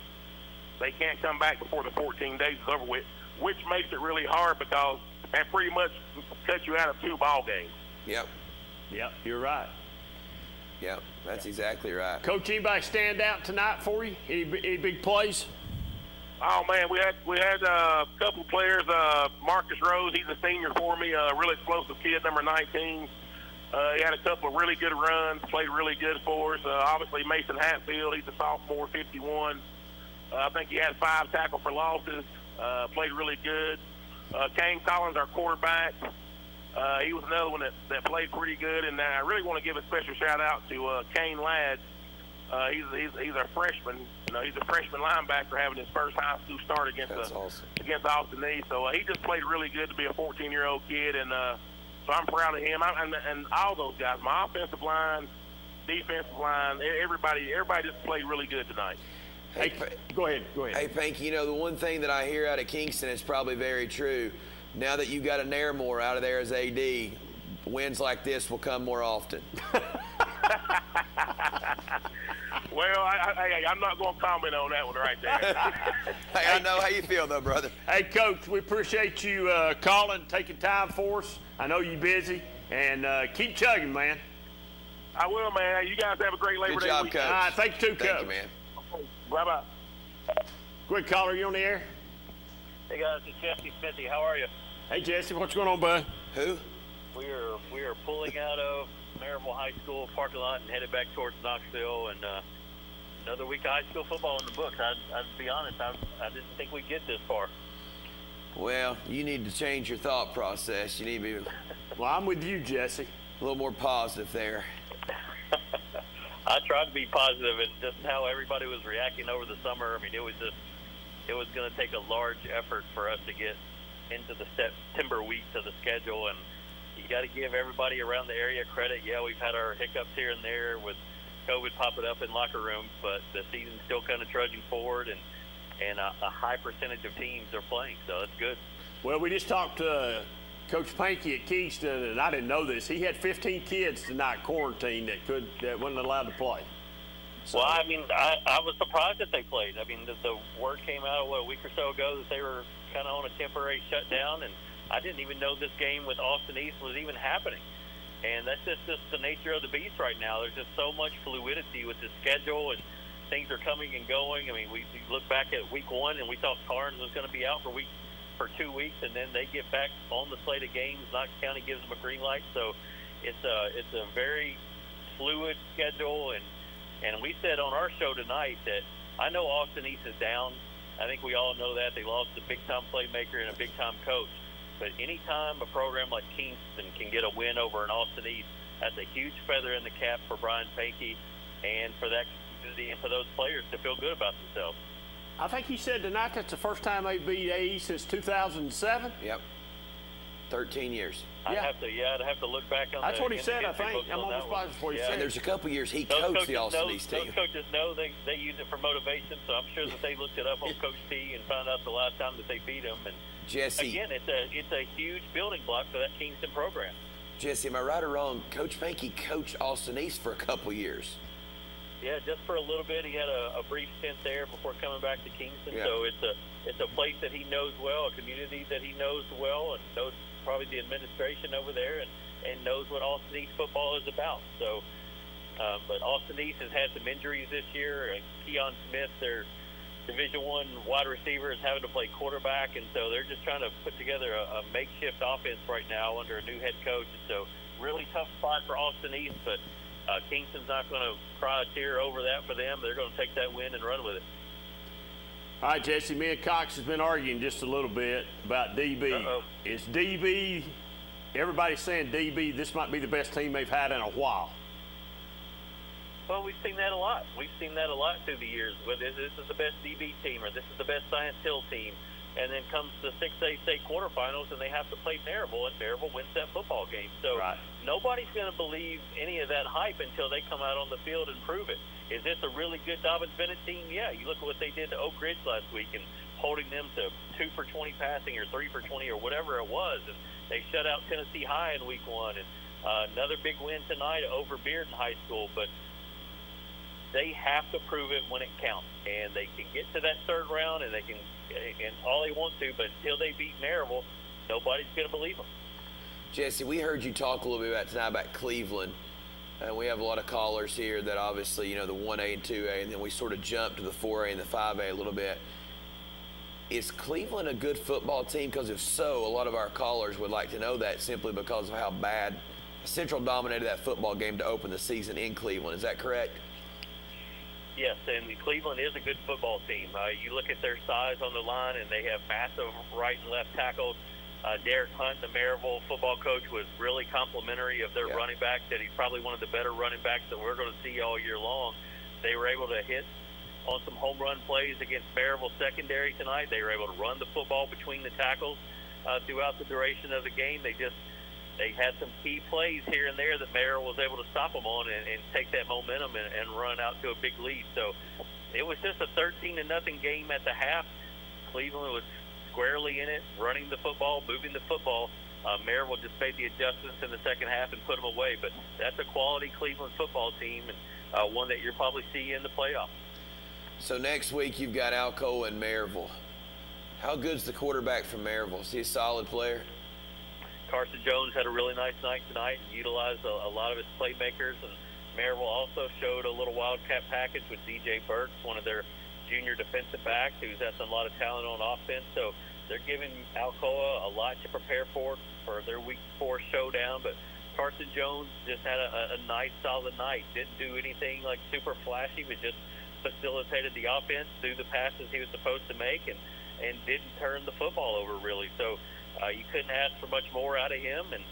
they can't come back before the 14 days is over with, which makes it really hard, because that pretty much cuts you out of 2 ball games. Yep, you're right. Yep, that's exactly right. Coach, anybody stand out tonight for you? Any big plays? Oh man, we had a couple of players. Marcus Rose, he's a senior for me, a really explosive kid, number 19. He had a couple of really good runs, played really good for us. Obviously, Mason Hatfield, he's a sophomore, 51. I think he had 5 tackle for losses, played really good. Kane Collins, our quarterback, he was another one that played pretty good. And I really want to give a special shout out to Kane Ladd. He's a freshman. He's a freshman linebacker having his first high school start against Austin East. So he just played really good to be a 14-year-old kid, and so I'm proud of him. And all those guys, my offensive line, defensive line, everybody just played really good tonight. Hey, go ahead. Hey, Panky, the one thing that I hear out of Kingston is probably very true. Now that you've got a Nairmore out of there as AD, wins like this will come more often. Well, I'm not going to comment on that one right there. Hey, I know how you feel, though, brother. Hey, Coach, we appreciate you calling, taking time for us. I know you're busy, and keep chugging, man. I will, man. You guys have a great Labor Day weekend. Coach. All right, thank you, too, Coach. Thank you, man. Bye-bye. Quick caller, you on the air? Hey, guys, it's Jesse Smithy. How are you? Hey, Jesse, what's going on, bud? Who? We are pulling out of Maryville High School parking lot and headed back towards Knoxville, and another week of high school football in the books. I'd be honest, I didn't think we'd get this far. Well, you need to change your thought process. You need to be Well, I'm with you, Jesse. a little more positive there. I tried to be positive, and just how everybody was reacting over the summer. I mean, it was going to take a large effort for us to get into the September weeks of the schedule, and you got to give everybody around the area credit. Yeah, we've had our hiccups here and there with COVID popping up in locker rooms, but the season's still kind of trudging forward, and a high percentage of teams are playing, so that's good. Well, we just talked to Coach Pankey at Kingston, and I didn't know this. He had 15 kids tonight quarantined that wasn't allowed to play. So. Well, I mean, I was surprised that they played. I mean, the word came out a week or so ago that they were kind of on a temporary shutdown, and I didn't even know this game with Austin East was even happening. And that's just the nature of the beast right now. There's just so much fluidity with the schedule, and things are coming and going. I mean, we look back at week 1, and we thought Carnes was going to be out for 2 weeks, and then they get back on the slate of games. Knox County gives them a green light. So it's a very fluid schedule, and we said on our show tonight that I know Austin East is down. I think we all know that. They lost a big-time playmaker and a big-time coach. But anytime a program like Kingston can get a win over an Austin East, that's a huge feather in the cap for Brian Pankey and for that community and for those players to feel good about themselves. I think he said tonight that's the first time they beat AE since 2007. Yep. 13 years. I'd have to look back on that. That's what he said, I think. I'm almost positive before he said. And there's a couple years he coached the Austin East team. Those coaches know they use it for motivation, so I'm sure that they looked it up on Coach T and found out the last time that they beat him. And Jesse, again, it's a huge building block for that Kingston program. Jesse, am I right or wrong? Coach Pankey coached Austin East for a couple years. Yeah, just for a little bit. He had a brief stint there before coming back to Kingston. Yeah. So it's a place that he knows well, a community that he knows well, and knows probably the administration over there, and knows what Austin East football is about. So, but Austin East has had some injuries this year. Keon Smith, their Division I wide receiver, is having to play quarterback, and so they're just trying to put together a makeshift offense right now under a new head coach. And so, really tough spot for Austin East, but Kingston's not going to cry a tear over that for them. They're going to take that win and run with it. All right, Jesse, me and Cox has been arguing just a little bit about DB. Uh-oh. Is DB, everybody's saying DB, this might be the best team they've had in a while. Well, we've seen that a lot. We've seen that a lot through the years. Whether this is the best DB team or this is the best Science Hill team. And then comes the 6A state quarterfinals, and they have to play Maryville, and Maryville wins that football game. So Nobody's going to believe any of that hype until they come out on the field and prove it. Is this a really good Dobbins-Bennett team? Yeah, you look at what they did to Oak Ridge last week and holding them to 2 for 20 passing or 3 for 20 or whatever it was. And they shut out Tennessee High in week 1. And another big win tonight over Bearden High School. But they have to prove it when it counts. And they can get to that third round, and they can, and all they want to, but until they beat Maryville, nobody's going to believe them. Jesse, we heard you talk a little bit about tonight about Cleveland. And we have a lot of callers here that obviously, you know, the 1A and 2A, and then we sort of jumped to the 4A and the 5A a little bit. Is Cleveland a good football team? Because if so, a lot of our callers would like to know that simply because of how bad Central dominated that football game to open the season in Cleveland. Is that correct? Yes, and Cleveland is a good football team. You look at their size on the line, and they have massive right and left tackles. Derek Hunt, the Maryville football coach, was really complimentary of their running back, that he's probably one of the better running backs that we're going to see all year long. They were able to hit on some home run plays against Maryville secondary tonight. They were able to run the football between the tackles throughout the duration of the game. They had some key plays here and there that Maryville was able to stop them on and take that momentum and run out to a big lead. So it was just a 13-0 game at the half. Cleveland was squarely in it, running the football, moving the football. Maryville just made the adjustments in the second half and put them away. But that's a quality Cleveland football team, and one that you'll probably see in the playoffs. So next week you've got Alcoa and Maryville. How good's the quarterback from Maryville? Is he a solid player? Carson Jones had a really nice night tonight and utilized a lot of his playmakers. And Maryville also showed a little wildcat package with DJ Burks, one of their junior defensive backs, who's had a lot of talent on offense. So they're giving Alcoa a lot to prepare for their Week 4 showdown. But Carson Jones just had a nice, solid night. Didn't do anything like super flashy, but just facilitated the offense, threw the passes he was supposed to make, and didn't turn the football over really. So you couldn't ask for much more out of him, and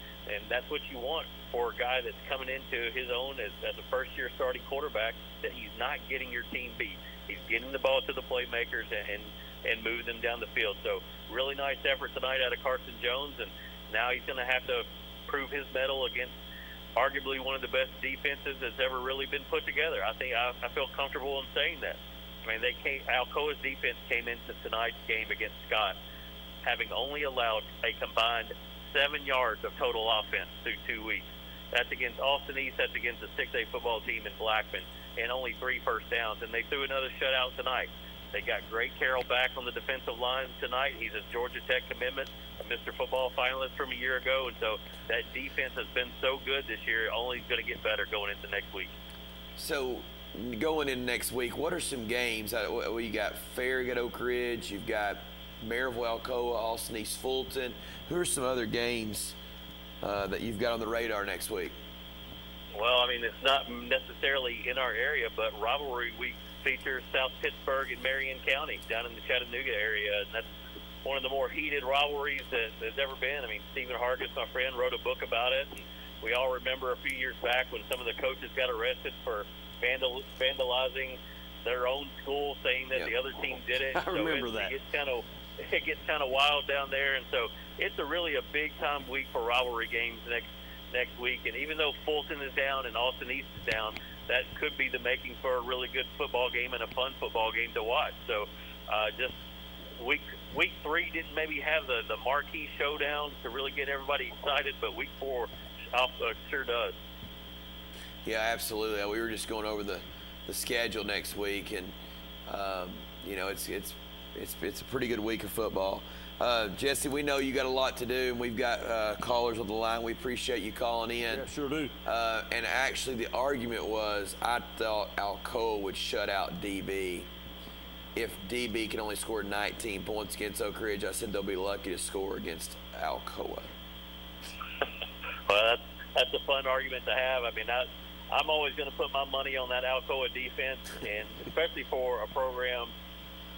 that's what you want for a guy that's coming into his own as a first-year starting quarterback, that he's not getting your team beat. He's getting the ball to the playmakers and moving them down the field. So really nice effort tonight out of Carson Jones, and now he's going to have to prove his mettle against arguably one of the best defenses that's ever really been put together. I think I feel comfortable in saying that. I mean, Alcoa's defense came into tonight's game against Scott having only allowed a combined 7 yards of total offense through 2 weeks. That's against Austin East. That's against the 6A football team in Blackman, and only 3 first downs. And they threw another shutout tonight. They got Greg Carroll back on the defensive line tonight. He's a Georgia Tech commitment, a Mr. Football finalist from a year ago. And so that defense has been so good this year, only going to get better going into next week. So going into next week, what are some games? Well, you got Farragut, Oak Ridge. You've got Maryville, Alcoa, Austin East, Fulton. Who are some other games that you've got on the radar next week? Well, I mean, it's not necessarily in our area, but rivalry week features South Pittsburgh and Marion County down in the Chattanooga area, and that's one of the more heated rivalries that there's ever been. I mean, Stephen Hargis, my friend, wrote a book about it, and we all remember a few years back when some of the coaches got arrested for vandalizing their own school, saying that the other team did it. I remember that. It gets kind of wild down there, and so it's really a big-time week for rivalry games next week. And even though Fulton is down and Austin East is down, that could be the making for a really good football game and a fun football game to watch. So just week 3 didn't maybe have the marquee showdown to really get everybody excited, but week 4 sure does. Yeah, absolutely. We were just going over the schedule next week, and you know, it's a pretty good week of football. Jesse, we know you got a lot to do, and we've got callers on the line. We appreciate you calling in. Yeah, sure do. And actually, the argument was I thought Alcoa would shut out DB. If DB can only score 19 points against Oak Ridge, I said they'll be lucky to score against Alcoa. Well, that's a fun argument to have. I mean, I'm always going to put my money on that Alcoa defense, and especially for a program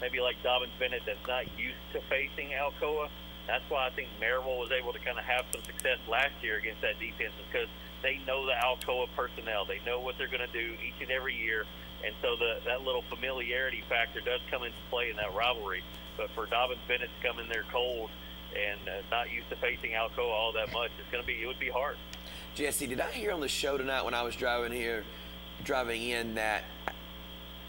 maybe like Dobbins-Bennett that's not used to facing Alcoa. That's why I think Maryville was able to kind of have some success last year against that defense, because they know the Alcoa personnel. They know what they're going to do each and every year, and so that little familiarity factor does come into play in that rivalry. But for Dobbins-Bennett to come in there cold and not used to facing Alcoa all that much, it would be hard. Jesse, did I hear on the show tonight when I was driving in that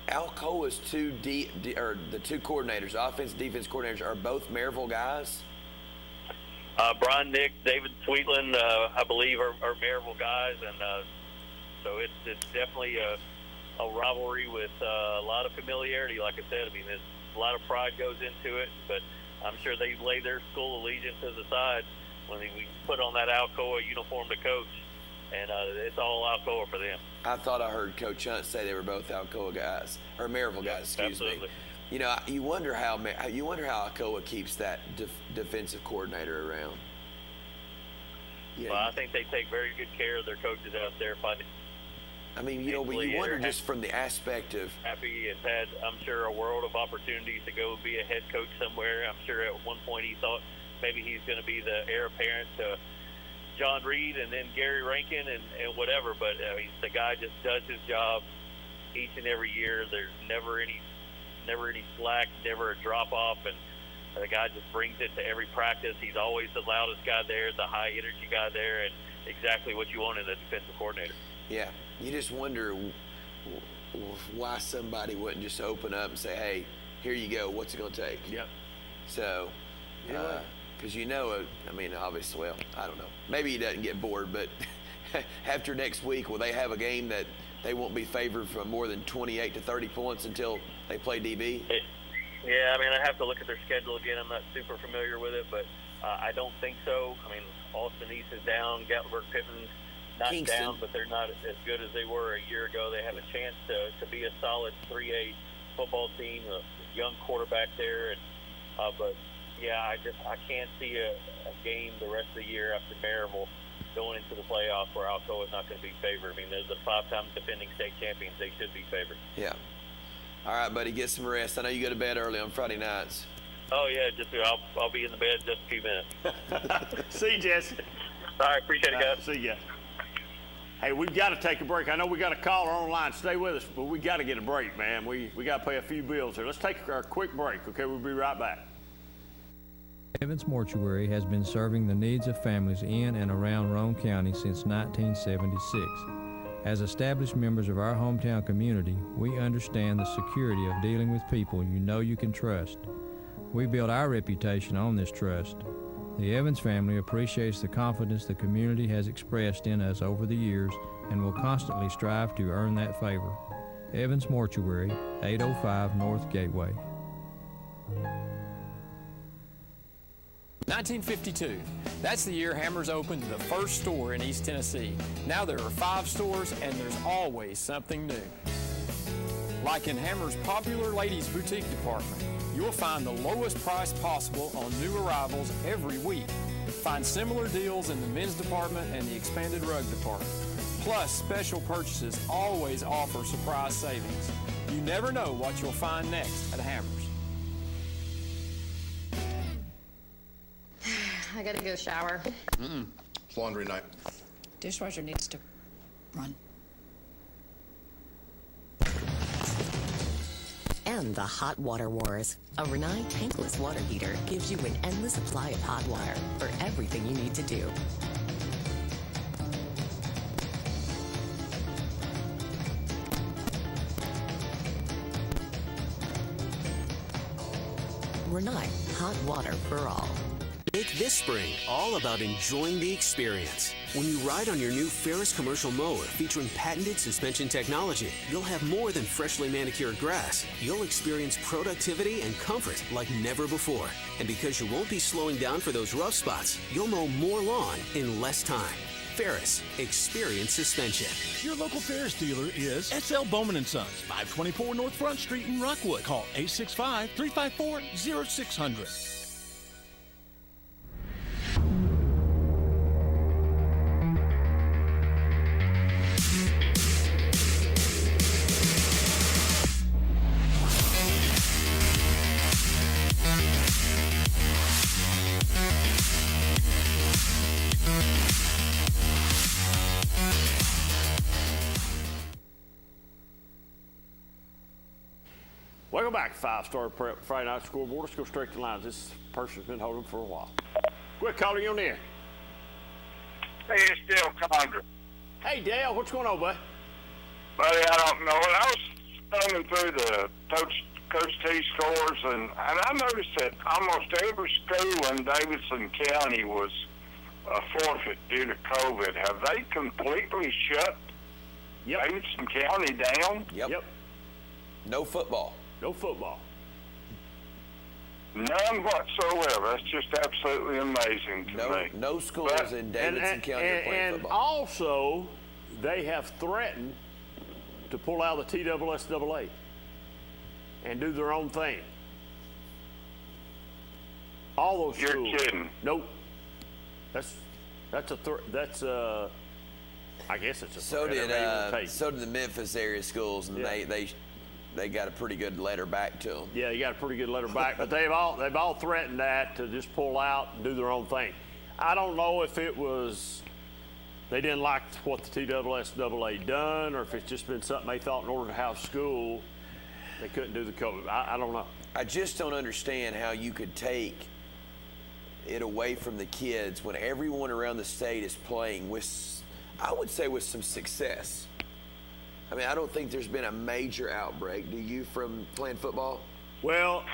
Alcoa's the two coordinators, offense and defense coordinators, are both Maryville guys? Brian Nick, David Sweetland, I believe, are Maryville guys, and so it's definitely a rivalry with a lot of familiarity. Like I said, I mean, there's a lot of pride goes into it, but I'm sure they lay their school allegiances aside when we put on that Alcoa uniform to coach, and it's all Alcoa for them. I thought I heard Coach Hunt say they were both Alcoa guys, or Maryville guys, excuse me. You know, you wonder how Alcoa keeps that defensive coordinator around. Yeah. Well, I think they take very good care of their coaches out there. I mean, you know, but you wonder just from the aspect of happy has had, I'm sure, a world of opportunities to go be a head coach somewhere. I'm sure at one point he thought maybe he's going to be the heir apparent to John Reed and then Gary Rankin and whatever. But I mean, the guy just does his job each and every year. There's never any slack, never a drop off, and the guy just brings it to every practice. He's always the loudest guy there, the high energy guy there, and exactly what you want in a defensive coordinator. Yeah, you just wonder why somebody wouldn't just open up and say, "Hey, here you go. What's it going to take?" Yep. So, because I mean, obviously, well, I don't know. Maybe he doesn't get bored, but after next week, will they have a game that they won't be favored from more than 28 to 30 points until they play DB? Yeah, I mean, I have to look at their schedule again. I'm not super familiar with it, but I don't think so. I mean, Austin East is down. Gatlinburg Pitman's not Kingston down, but they're not as good as they were a year ago. They have a chance to be a solid 3A football team, a young quarterback there. And, but, yeah, I can't see a game the rest of the year after Maryville going into the playoffs where Alcoa is not going to be favored. I mean, they're the 5-time defending state champions. They should be favored. Yeah. All right, buddy, get some rest. I know you go to bed early on Friday nights. Oh, yeah, I'll be in the bed in just a few minutes. See you, Jesse. All right, appreciate it, guys. See ya. Hey, we've got to take a break. I know we got a caller online. Stay with us, but we got to get a break, man. We got to pay a few bills here. Let's take our quick break, okay? We'll be right back. Evans Mortuary has been serving the needs of families in and around Roane County since 1976. As established members of our hometown community, we understand the security of dealing with people you know you can trust. We build our reputation on this trust. The Evans family appreciates the confidence the community has expressed in us over the years and will constantly strive to earn that favor. Evans Mortuary, 805 North Gateway. 1952. That's the year Hammers opened the first store in East Tennessee. Now there are 5 stores and there's always something new. Like in Hammers' popular ladies' boutique department, you'll find the lowest price possible on new arrivals every week. Find similar deals in the men's department and the expanded rug department. Plus, special purchases always offer surprise savings. You never know what you'll find next at Hammers. I gotta go shower. It's laundry night. Dishwasher needs to run. And the Hot Water Wars. A Renai tankless water heater gives you an endless supply of hot water for everything you need to do. Renai, hot water for all. Make this spring all about enjoying the experience. When you ride on your new Ferris commercial mower featuring patented suspension technology, you'll have more than freshly manicured grass. You'll experience productivity and comfort like never before. And because you won't be slowing down for those rough spots, you'll mow more lawn in less time. Ferris, experience suspension. Your local Ferris dealer is S.L. Bowman & Sons, 524 North Front Street in Rockwood. Call 865-354-0600. Welcome back to 5-Star Friday Night Scoreboard. Let's go straight to lines. This person's been holding for a while. Quick, caller, you on there? Hey, it's Dale Condra. Hey, Dale, what's going on, bud? Buddy, I don't know. And I was thumbing through the Coach T scores, and I noticed that almost every school in Davidson County was a forfeit due to COVID. Have they completely shut Davidson County down? Yep. No football. No football. None whatsoever. That's just absolutely amazing to me. No schools in Davidson County are playing football. And also, they have threatened to pull out of the TSSAA and do their own thing. All those schools. You're kidding. Nope. I guess it's a so did the Memphis area schools, and they got a pretty good letter back to them. Yeah, they got a pretty good letter back, but they've all threatened that to just pull out and do their own thing. I don't know if it was they didn't like what the TSSAA done, or if it's just been something they thought in order to have school they couldn't do the COVID. I don't know. I just don't understand how you could take it away from the kids when everyone around the state is playing with, I would say, with some success. I mean, I don't think there's been a major outbreak. Do you, from playing football? Well,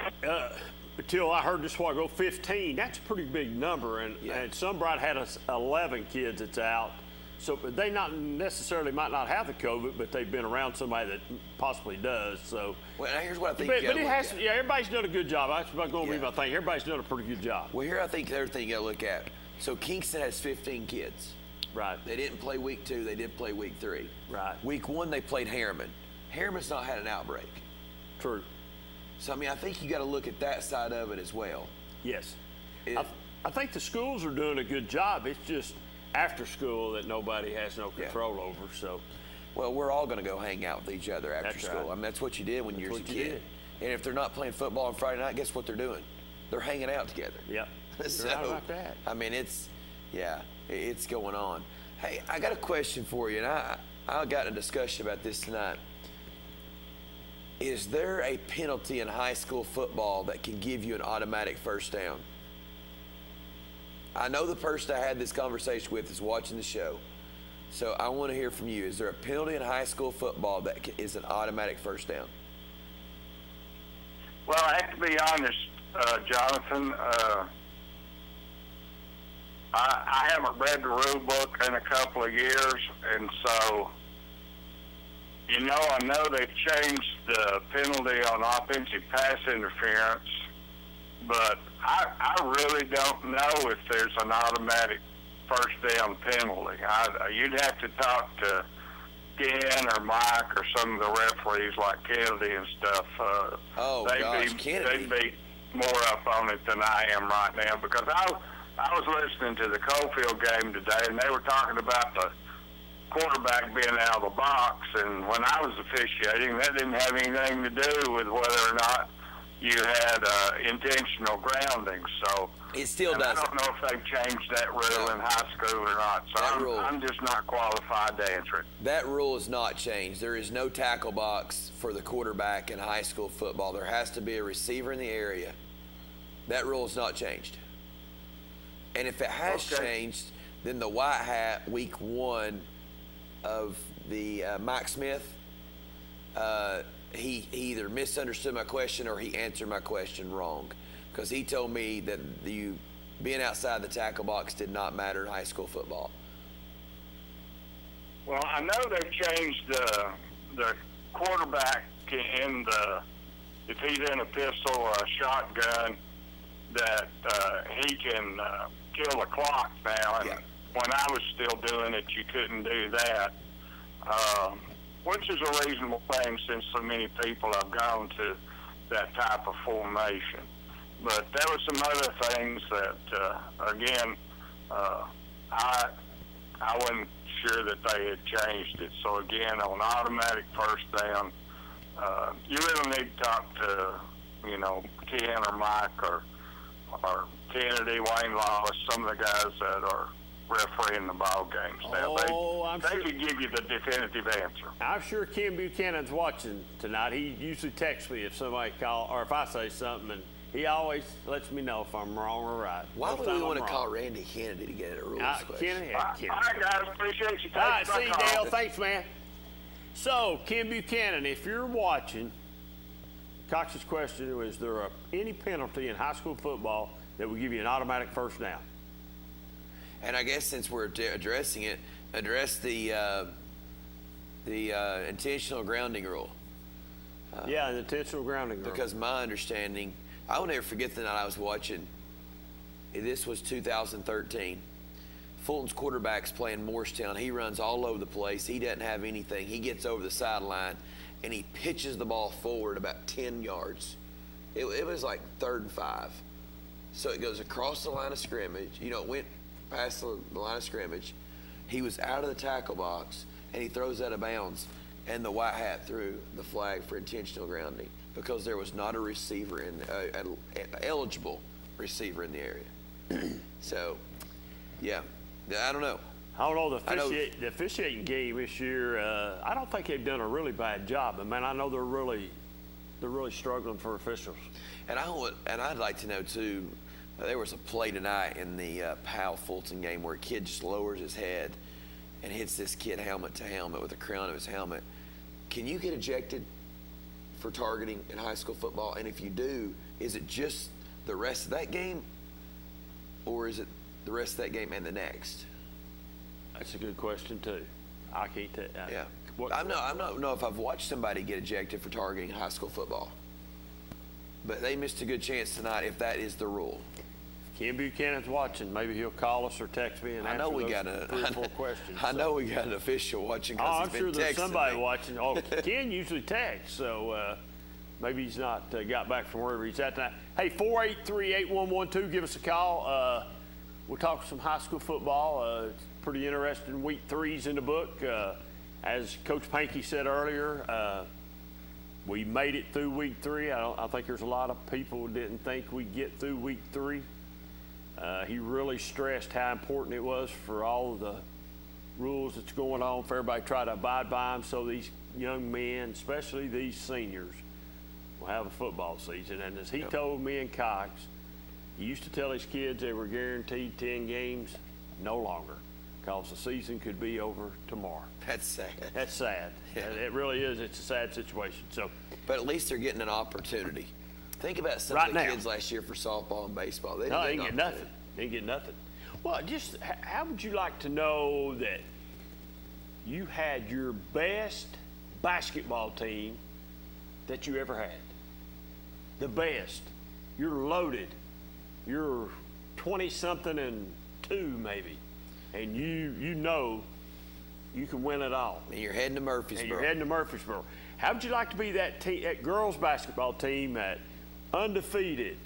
until I heard this while ago, 15. That's a pretty big number, and Sunbright had 11 kids that's out. So they not necessarily might not have the COVID, but they've been around somebody that possibly does. So. Well, here's what I think. But it has. Yeah, everybody's done a good job. That's not going to be my thing. Everybody's done a pretty good job. Well, here I think the other thing you got to look at. So Kingston has 15 kids. Right. They didn't play week 2. They did play week 3. Right. Week 1 they played Harriman. Harriman's not had an outbreak. True. So I mean, I think you got to look at that side of it as well. Yes. I think the schools are doing a good job. It's just after school that nobody has no control over. So. Well, we're all going to go hang out with each other after school. Right. I mean, that's what you did when you were a kid. And if they're not playing football on Friday night, guess what they're doing? They're hanging out together. Yep. So, right about that. I mean, it's going on. Hey, I got a question for you, and I got a discussion about this tonight. Is there a penalty in high school football that can give you an automatic first down? I know the person I had this conversation with is watching the show, so I want to hear from you. Is there a penalty in high school football that is an automatic first down? Well, I have to be honest, Jonathan. I haven't read the rule book in a couple of years, and so, I know they've changed the penalty on offensive pass interference, but I really don't know if there's an automatic first down penalty. You'd have to talk to Ken or Mike or some of the referees like Kennedy and stuff. They'd be more up on it than I am right now, because I was listening to the Cofield game today, and they were talking about the quarterback being out of the box, and when I was officiating, that didn't have anything to do with whether or not you had intentional grounding. So it still does. I don't know if they've changed that rule in high school or not. So I'm just not qualified to answer it. That rule is not changed. There is no tackle box for the quarterback in high school football. There has to be a receiver in the area. That rule is not changed. And if it has changed, then the white hat week 1 of the Mike Smith, he either misunderstood my question or he answered my question wrong, because he told me that being outside the tackle box did not matter in high school football. Well, I know they've changed the quarterback if he's in a pistol or a shotgun, that he can kill the clock now. And when I was still doing it, you couldn't do that, which is a reasonable thing since so many people have gone to that type of formation. But there were some other things that, again, I wasn't sure that they had changed it. So again, on automatic first down, you really need to talk to, Ken or Mike or Kennedy, Wayne Lawless, some of the guys that are refereeing the ball games now. They could give you the definitive answer. I'm sure Ken Buchanan's watching tonight. He usually texts me if somebody calls or if I say something, and he always lets me know if I'm wrong or right. Why would we want to call Randy Kennedy to get a rules question? All right, guys. Appreciate you taking my call. See you, Dale. Thanks, man. So, Ken Buchanan, if you're watching, Cox's question was, is there any penalty in high school football that will give you an automatic first down? And I guess since we're addressing it, address the intentional grounding rule. The intentional grounding rule. Because my understanding, I will never forget the night I was watching. This was 2013. Fulton's quarterback's playing Morristown. He runs all over the place. He doesn't have anything. He gets over the sideline, and he pitches the ball forward about 10 yards. It was like 3rd and 5. So it goes across the line of scrimmage. It went past the line of scrimmage. He was out of the tackle box, and he throws out of bounds. And the white hat threw the flag for intentional grounding because there was not a receiver an eligible receiver in the area. So, yeah, I don't know. I don't know, the officiating game this year, I don't think they've done a really bad job. But, man, I know they're really struggling for officials. And I'd like to know, too, there was a play tonight in the Powell-Fulton game where a kid just lowers his head and hits this kid helmet to helmet with the crown of his helmet. Can you get ejected for targeting in high school football? And if you do, is it just the rest of that game, or is it the rest of that game and the next? That's a good question, too. I can't tell. Yeah. I don't know if I've watched somebody get ejected for targeting high school football. But they missed a good chance tonight if that is the rule. Ken Buchanan's watching. Maybe he'll call us or text me and answer those 3 or 4 questions. I know we got an official watching. I'm sure there's somebody watching. Ken usually texts, so maybe he's not got back from wherever he's at tonight. Hey, 483-8112, give us a call. We'll talk some high school football. It's pretty interesting. Week 3's in the book. As Coach Pankey said earlier, we made it through week 3. I think there's a lot of people who didn't think we'd get through week 3. He really stressed how important it was for all of the rules that's going on, for everybody to try to abide by them so these young men, especially these seniors, will have a football season. And as he told me and Cox, He used to tell his kids they were guaranteed 10 games. No longer, because the season could be over tomorrow. That's sad. That's sad. Yeah. It really is. It's a sad situation. So, but at least they're getting an opportunity. Think about some of the kids last year for softball and baseball. They ain't get nothing. They ain't get nothing. Well, just how would you like to know that you had your best basketball team that you ever had? The best. You're loaded. You're 20-something and 2 maybe, and you know you can win it all. And you're heading to Murfreesboro. How would you like to be that girls basketball team that undefeated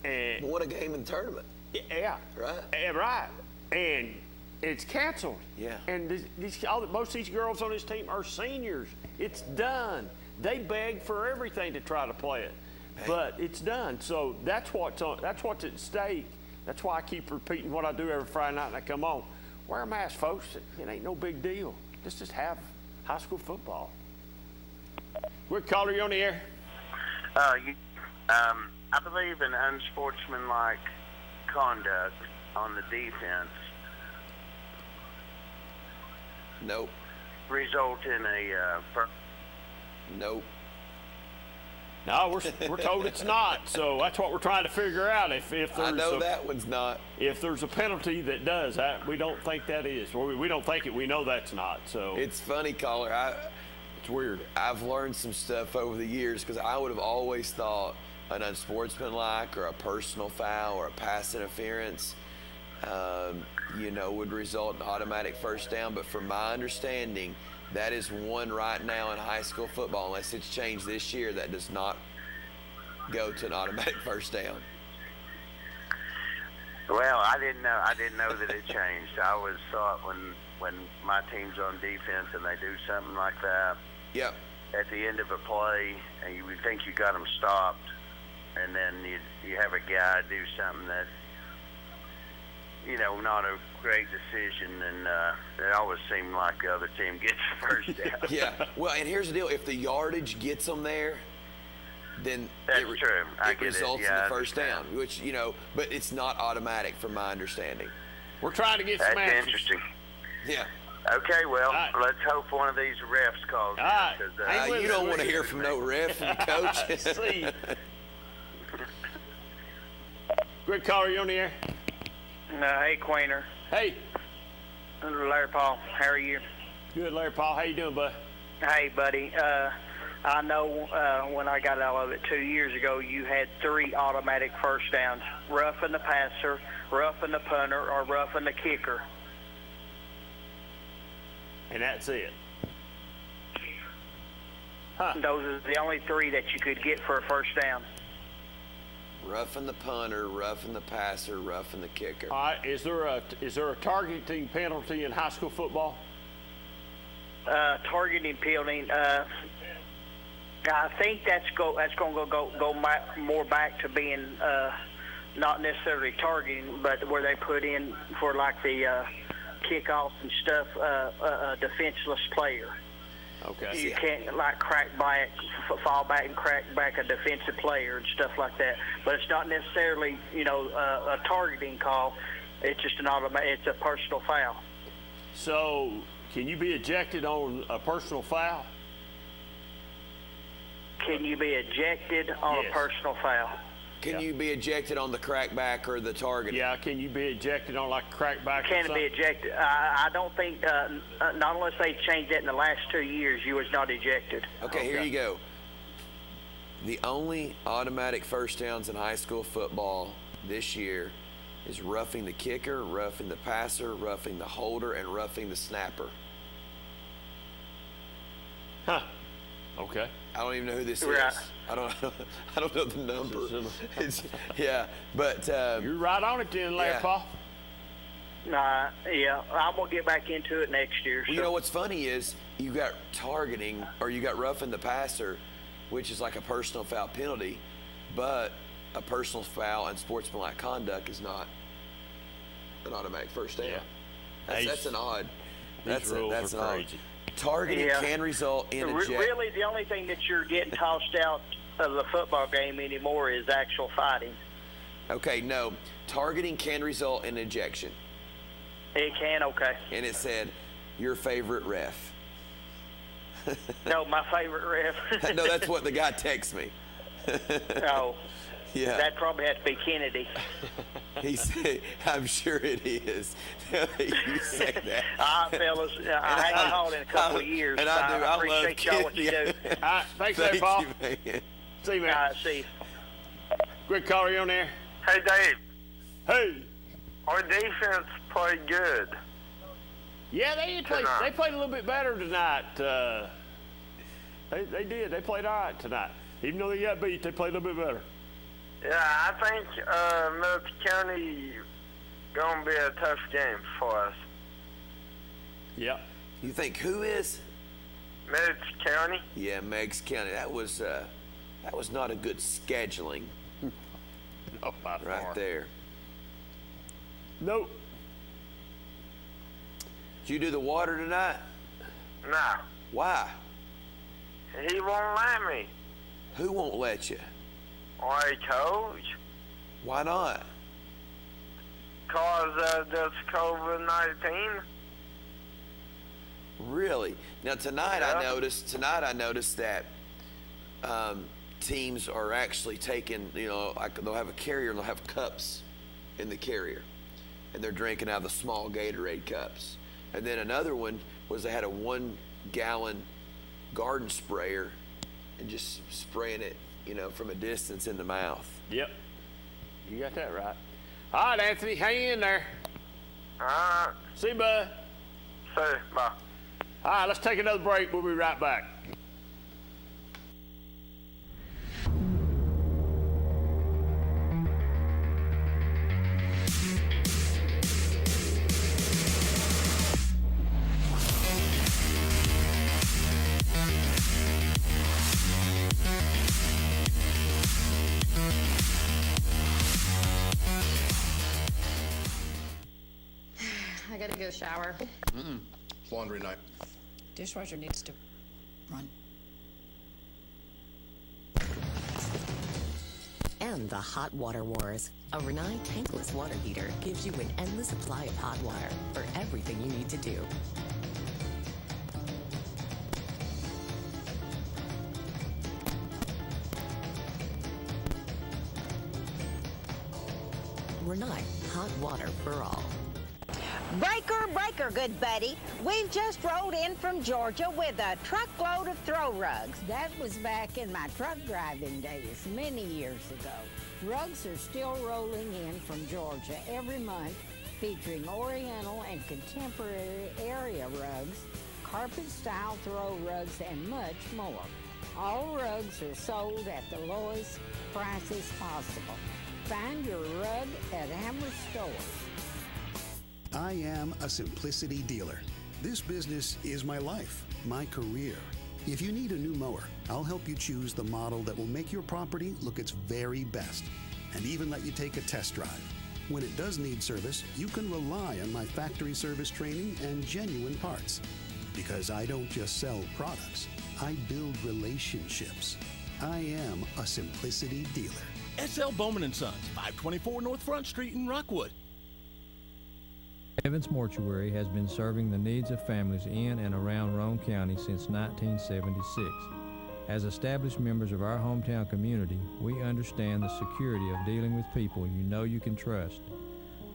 and won a game in the tournament? Yeah. Right. Right. And it's canceled. Yeah. And most of these girls on this team are seniors. It's done. They begged for everything to try to play it, but it's done. So that's what's at stake. That's why I keep repeating what I do every Friday night when I come on. Wear a mask, folks. It ain't no big deal. Let's just have high school football. Quick caller, you on the air? I believe in unsportsmanlike conduct on the defense. Nope. Result in a nope. No, we're told it's not. So that's what we're trying to figure out. If there's that one's not. If there's a penalty that does, we don't think that is. Or we don't think it. We know that's not. So it's funny, caller. It's weird. I've learned some stuff over the years because I would have always thought an unsportsmanlike or a personal foul or a pass interference, would result in automatic first down. But from my understanding, that is one right now in high school football, unless it's changed this year, that does not go to an automatic first down. Well, I didn't know that it changed. I always thought when my team's on defense and they do something like that, yep, at the end of a play, and you would think you got them stopped, and then you have a guy do something that, not a great decision, and it always seemed like the other team gets first down. Yeah, well, and here's the deal. If the yardage gets them there, then that's true. It results in the first down, which, but it's not automatic from my understanding. We're trying to get some answers. That's interesting. Yeah. Okay, well, let's hope one of these refs calls. You don't want to hear from no ref from the coach. See. Good caller, you on the air? Hey, Quainer. Hey. Larry Paul, how are you? Good, Larry Paul. How you doing, bud? Hey, buddy. I know when I got out of it 2 years ago, you had 3 automatic first downs: roughing the passer, roughing the punter, or roughing the kicker. And that's it. Those are the only 3 that you could get for a first down. Roughing the punter, roughing the passer, roughing the kicker. All right. Is there a targeting penalty in high school football? Targeting penalty. I think that's going to go more back to being not necessarily targeting, but where they put in for like the kickoffs and stuff, a defenseless player. Okay. You can't fall back and crack back a defensive player and stuff like that. But it's not necessarily, a targeting call. It's just it's a personal foul. So, can you be ejected on a personal foul? Can you be ejected on a personal foul? Can you be ejected on the crackback or the target? Yeah, can you be ejected on like a crackback? Can it be ejected? I don't think, not unless they changed that in the last 2 years, you was not ejected. Okay, here you go. The only automatic first downs in high school football this year is roughing the kicker, roughing the passer, roughing the holder, and roughing the snapper. Huh. Okay. I don't even know who this is. I don't know the number. But you're right on it then, Larry Paul. Yeah, I'm gonna get back into it next year. Well, you know what's funny is you got targeting, or you got roughing the passer, which is like a personal foul penalty, but a personal foul and sportsmanlike conduct is not an automatic first down. Yeah. That's an odd. That's an crazy. Targeting can result in Really, the only thing that you're getting tossed out of the football game anymore is actual fighting. Okay, no. Targeting can result in ejection. It can, okay. And it said, your favorite ref. No, my favorite ref. No, that's what the guy texted me. Oh. Yeah. That probably has to be Kennedy. He said, I'm sure it is. You say that. Fellas, I haven't called in a couple of years. And so I do. I appreciate y'all what you do. Thanks, Thank Paul. you, man. See you, man. See you. Quick caller, you on there? Hey, Dave. Hey. Our defense played good. Yeah, they played a little bit better tonight. They did. They played all right tonight. Even though they got beat, they played a little bit better. Yeah, I think Milton County going to be a tough game for us. Yeah. You think who is? Meigs County. Yeah, Meigs County. That was not a good scheduling. No, by right far. There. Nope. Did you do the water tonight? No. Why? He won't let me. Who won't let you? Why, Coach? Why not? Because that's COVID-19. Really? Now tonight I noticed that teams are actually taking, like they'll have a carrier and they'll have cups in the carrier, and they're drinking out of the small Gatorade cups. And then another one was they had a 1-gallon garden sprayer and just spraying it, from a distance in the mouth. Yep. You got that right. All right, Anthony, hang in there. All right. See you, bud. See you. Bye. All right, let's take another break. We'll be right back. I gotta go shower. It's laundry night. Dishwasher needs to run. And the hot water wars. A Renai tankless water heater gives you an endless supply of hot water for everything you need to do. Renai, hot water for all. Breaker, breaker, good buddy. We've just rolled in from Georgia with a truckload of throw rugs. That was back in my truck driving days, many years ago. Rugs are still rolling in from Georgia every month, featuring Oriental and contemporary area rugs, carpet-style throw rugs, and much more. All rugs are sold at the lowest prices possible. Find your rug at Hammer Stores. I am a Simplicity dealer. This business is my life, my career. If you need a new mower, I'll help you choose the model that will make your property look its very best, and even let you take a test drive. When it does need service, you can rely on my factory service training and genuine parts. Because I don't just sell products, I build relationships. I am a Simplicity dealer. SL Bowman & Sons, 524 North Front Street in Rockwood. Evans Mortuary has been serving the needs of families in and around Roane County since 1976. As established members of our hometown community, we understand the security of dealing with people you can trust.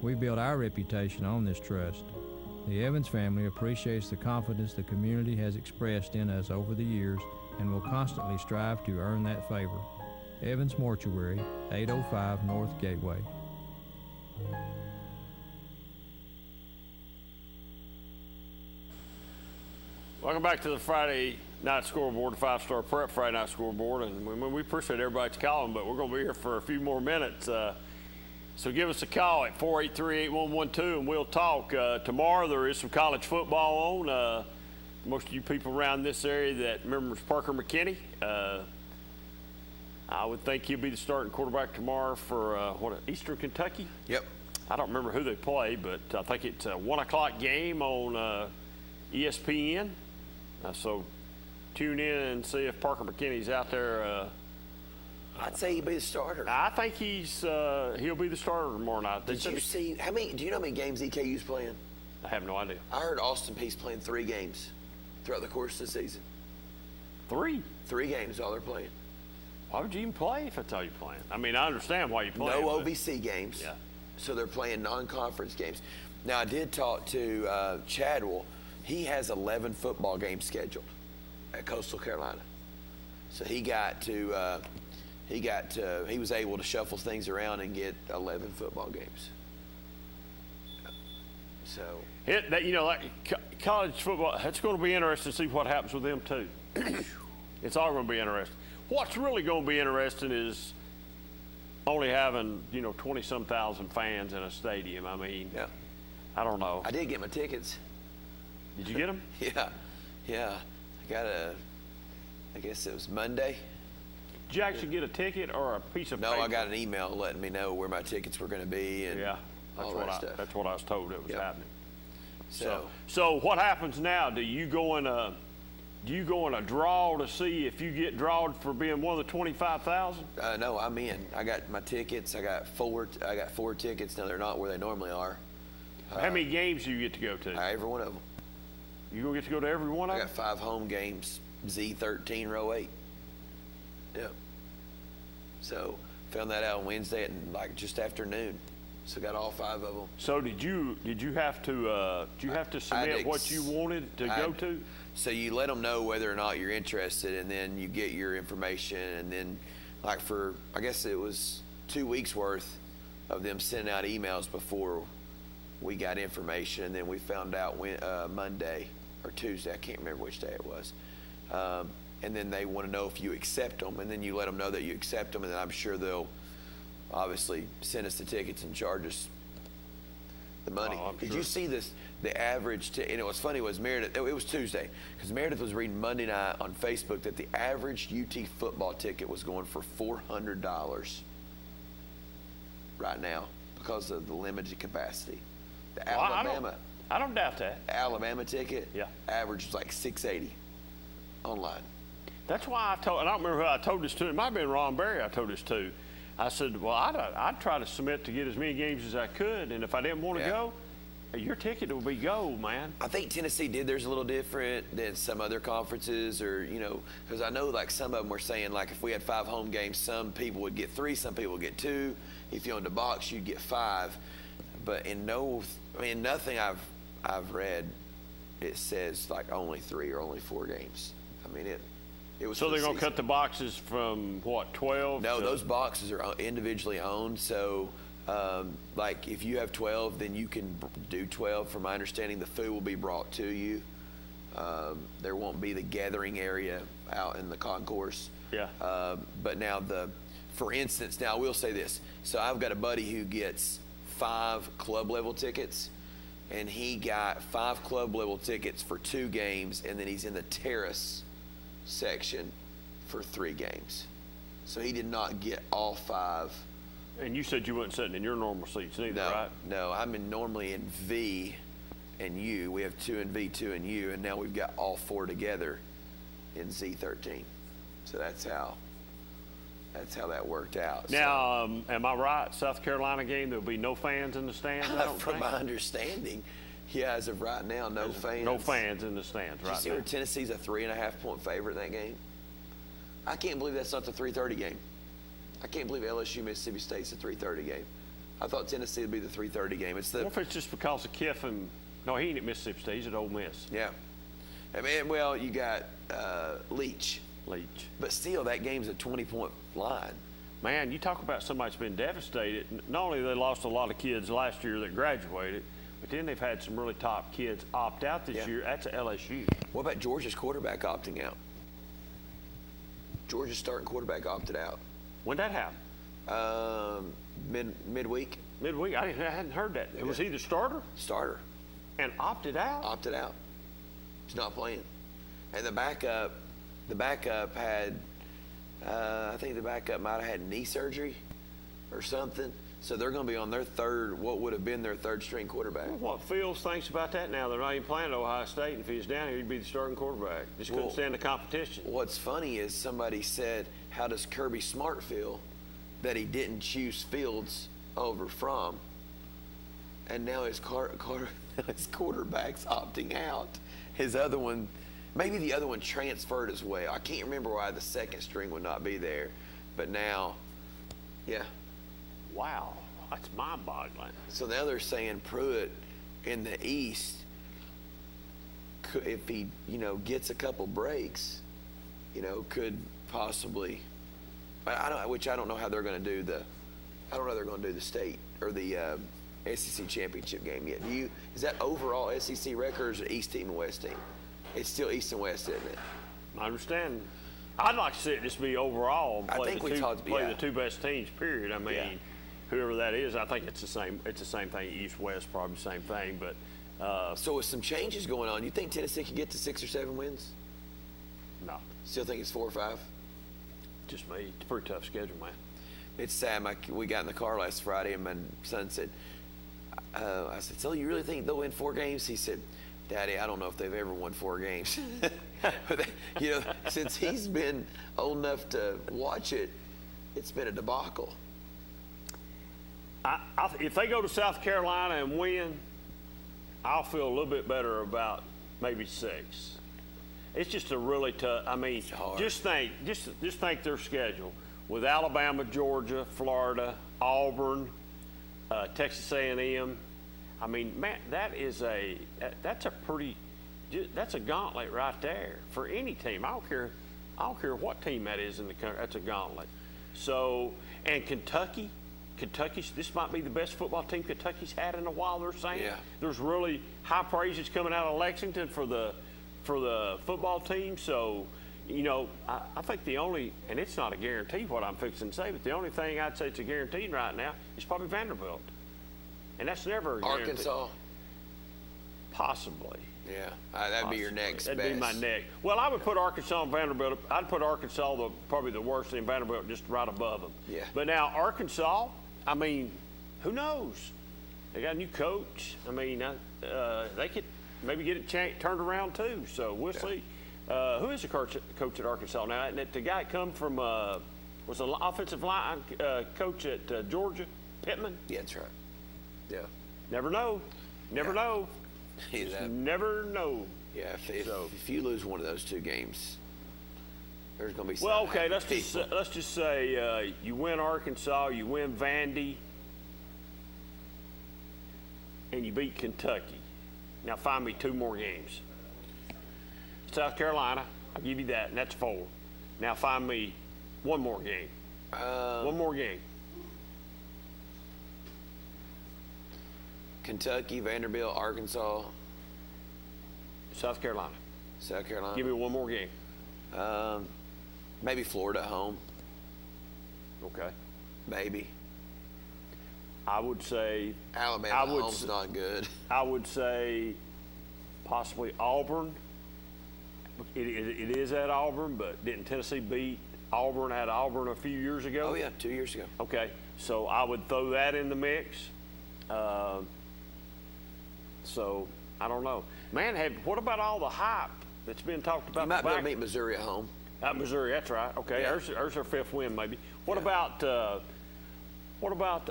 We build our reputation on this trust. The Evans family appreciates the confidence the community has expressed in us over the years and will constantly strive to earn that favor. Evans Mortuary, 805 North Gateway. Welcome back to the Friday Night Scoreboard, the 5-Star Prep Friday Night Scoreboard. And we appreciate everybody's calling, but we're going to be here for a few more minutes. So give us a call at 483-8112 and we'll talk. Tomorrow there is some college football on. Most of you people around this area that remember Parker McKinney, I would think he'll be the starting quarterback tomorrow for Eastern Kentucky? Yep. I don't remember who they play, but I think it's a 1 o'clock game on ESPN. So tune in and see if Parker McKinney's out there I'd say he'd be the starter. I think he'll be the starter tomorrow night. Did you see do you know how many games EKU's playing? I have no idea. I heard Austin Peay's playing 3 games throughout the course of the season. 3 games all they're playing. Why would you even play if that's all you're playing? I mean, I understand why you play. No OVC games. Yeah. So they're playing non-conference games. Now, I did talk to Chadwell. He has 11 football games scheduled at Coastal Carolina. So he was able to shuffle things around and get 11 football games. So college football, it's going to be interesting to see what happens with them too. It's all going to be interesting. What's really going to be interesting is only having 20-some thousand fans in a stadium. I mean, yeah. I don't know. I did get my tickets. Did you get them? Yeah. I guess it was Monday. Did you actually get a ticket or a piece of paper? No, I got an email letting me know where my tickets were going to be and all that stuff. That's what I was told it was happening. So what happens now? Do you go in a draw to see if you get drawed for being one of the 25,000? No, I'm in. I got my tickets. I got 4 tickets. Now they're not where they normally are. How many games do you get to go to? Every one of them. You gonna get to go to every one of them? I got 5 home games. Z13 row 8. Yeah. So found that out on Wednesday at just after noon. So got all 5 of them. So did you have to submit what you wanted to go to? So you let them know whether or not you're interested, and then you get your information, and then for I guess it was 2 weeks worth of them sending out emails before we got information, and then we found out Monday or Tuesday, I can't remember which day it was. And then they want to know if you accept them, and then you let them know that you accept them, and then I'm sure they'll obviously send us the tickets and charge us the money. Did you see this? The average, and it was funny, was Meredith, it was Tuesday, because Meredith was reading Monday night on Facebook that the average UT football ticket was going for $400 right now because of the limited capacity. The Alabama. I don't doubt that. Alabama ticket, average was like $680 online. That's why I don't remember who I told this to. It might have been Ron Berry I told this to. I said, well, I'd try to submit to get as many games as I could, and if I didn't want to go, your ticket will be gold, man. I think Tennessee did theirs a little different than some other conferences, or, because I know some of them were saying, if we had 5 home games, some people would get 3, some people would get 2. If you owned a box, you'd get 5. But nothing I've read, it says only 3 or only 4 games. I mean, it was. So they're going to cut the boxes from what, 12? No, those boxes are individually owned. So, if you have 12, then you can do 12. From my understanding, the food will be brought to you. There won't be the gathering area out in the concourse. Yeah. But now for instance, I will say this. So I've got a buddy who gets 5 club level tickets, and he got 5 club level tickets for 2 games, and then he's in the terrace section for 3 games. So he did not get all 5. And you said you weren't sitting in your normal seats either, right? No, I'm normally in V and U. We have 2 in V, 2 in U, and now we've got all 4 together in Z13. So that's how that worked out. Now, am I right? South Carolina game, there'll be no fans in the stands, I don't From think? my understanding, as of right now, no fans. No fans in the stands right now. Did you see where Tennessee's a 3.5-point favorite in that game? I can't believe that's not the 3:30 game. I can't believe LSU Mississippi State's a 3:30 game. I thought Tennessee would be the 3:30 game. What if it's just because of Kiffin? No, he ain't at Mississippi State. He's at Ole Miss. Yeah. You got Leach. But still, that game's a 20-point line. Man, you talk about somebody that's been devastated. Not only they lost a lot of kids last year that graduated, but then they've had some really top kids opt out this year. That's LSU. What about Georgia's quarterback opting out? Georgia's starting quarterback opted out. When did that happen? Midweek. Midweek? I hadn't heard that. Was he the starter? Starter. And opted out? Opted out. He's not playing. And the backup had, I think the backup might have had knee surgery or something. So they're going to be on their what would have been their third string quarterback. Well, what Fields thinks about that now, they're not even playing at Ohio State, and if he's down here, he'd be the starting quarterback. Just couldn't stand the competition. What's funny is somebody said, how does Kirby Smart feel that he didn't choose Fields over Fromm? And now his quarterback's opting out. His other one, maybe the other one transferred as well. I can't remember why the second string would not be there. But now, yeah. Wow, that's mind-boggling. So now they're saying Pruitt in the East, if he, gets a couple breaks, could possibly. Which I don't know how they're going to do I don't know they're going to do the state or the SEC championship game yet. Is that overall SEC record or is it East team and West team? It's still East and West, isn't it? I understand. I'd like to see it just be overall. Play the two best teams. Period. I mean, whoever that is, I think it's the same. It's the same thing. East West, probably the same thing. But so with some changes going on, you think Tennessee could get to 6 or 7 wins? No. Still think it's 4 or 5? Just me. It's a pretty tough schedule, man. It's sad. We got in the car last Friday, and my son said, I said, so you really think they'll win 4 games? He said, Daddy, I don't know if they've ever won 4 games. Since he's been old enough to watch it, it's been a debacle. If they go to South Carolina and win, I'll feel a little bit better about maybe 6. It's just a really tough. I mean, just think their schedule with Alabama, Georgia, Florida, Auburn, Texas A&M. I mean, man, that's a gauntlet right there for any team. I don't care what team that is in the country. That's a gauntlet. So, and Kentucky, this might be the best football team Kentucky's had in a while. They're saying there's really high praises coming out of Lexington for the football team. So, I think the only, and it's not a guarantee what I'm fixing to say, but the only thing I'd say it's a guarantee right now is probably Vanderbilt. And that's never a guarantee. Arkansas? Possibly. Yeah, that'd be your next best. That'd be my next. Well, I would put Arkansas and Vanderbilt. I'd put Arkansas probably the worst, and Vanderbilt just right above them. Yeah. But now Arkansas, I mean, who knows? They got a new coach. I mean, they could maybe get it turned around too. So we'll see. Who is the coach at Arkansas now? And the guy come from was an offensive line coach at Georgia, Pittman. Yeah, that's right. Yeah. Never know. Never know. Never know. Yeah, if you lose one of those 2 games, there's going to be. Well, okay. Let's just say you win Arkansas, you win Vandy, and you beat Kentucky. Now find me 2 more games. South Carolina, I'll give you that, and that's 4. Now find me 1 more game. 1 more game. Kentucky, Vanderbilt, Arkansas, South Carolina. South Carolina. Give me 1 more game. Maybe Florida at home. Okay. Maybe. I would say Alabama at home's not good. I would say possibly Auburn. It is at Auburn, but didn't Tennessee beat Auburn at Auburn a few years ago? Oh, yeah, 2 years ago. Okay, so I would throw that in the mix. So, I don't know. Man, what about all the hype that's been talked about? You might be able to beat Missouri at home. At Missouri, that's right. Okay, Yeah. there's our 5th win maybe. What about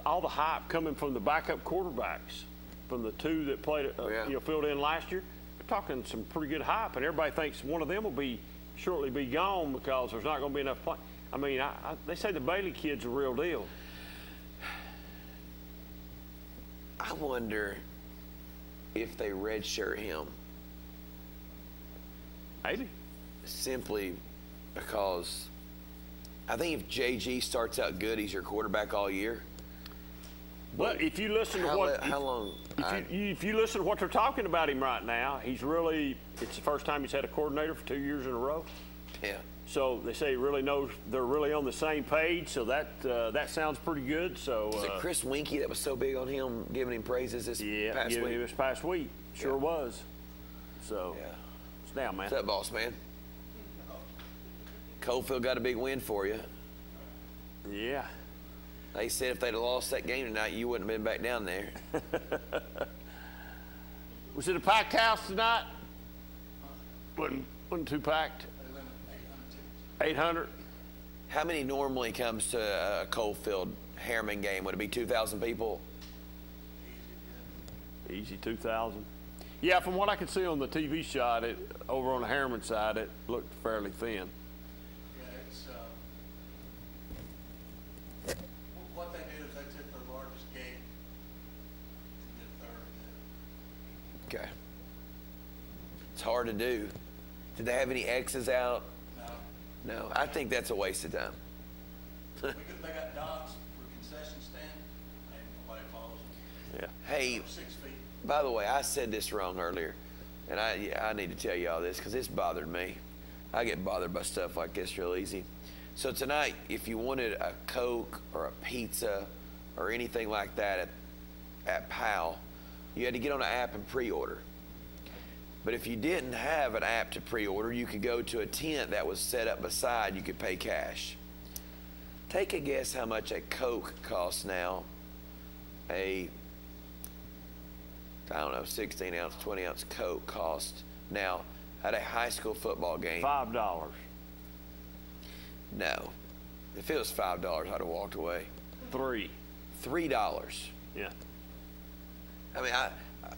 all the hype coming from the backup quarterbacks, from the 2 that played, filled in last year? We're talking some pretty good hype, and everybody thinks one of them will shortly be gone because there's not going to be enough play. I mean, they say the Bailey kid's a real deal. I wonder if they redshirt him. Maybe. Simply because I think if JG starts out good, he's your quarterback all year. But if you listen to if you listen to what they're talking about him right now, it's the first time he's had a coordinator for 2 years in a row. Yeah. So they say he really knows they're really on the same page. So that sounds pretty good. So was it Chris Winkie that was so big on him, giving him praises this past week? This past week, sure was. So it's down, man. What's up, boss man? Coalfield got a big win for you. Yeah. They said if they'd have lost that game tonight, you wouldn't have been back down there. Was it a packed house tonight? Wasn't too packed? 800? How many normally comes to a Coalfield Harriman game? Would it be 2,000 people? Easy 2,000. Yeah, from what I could see on the TV shot, over on the Harriman side, it looked fairly thin. Yeah, it's what they did is they took their largest gate and did a third of it. Okay. It's hard to do. Did they have any X's out? No. No. I think that's a waste of time. They got docks for concession stand, and nobody follows them. Yeah. Hey, 6 feet. by the way, I said this wrong earlier, and I need to tell you all this because this bothered me. I get bothered by stuff like this real easy. So tonight, if you wanted a Coke or a pizza or anything like that at Powell, you had to get on an app and pre-order. But if you didn't have an app to pre-order, you could go to a tent that was set up beside. You could pay cash. Take a guess how much a Coke costs now. I don't know, 16-ounce, 20-ounce Coke costs now at a high school football game. $5. No. If it was $5, I'd have walked away. $3. Yeah. I mean,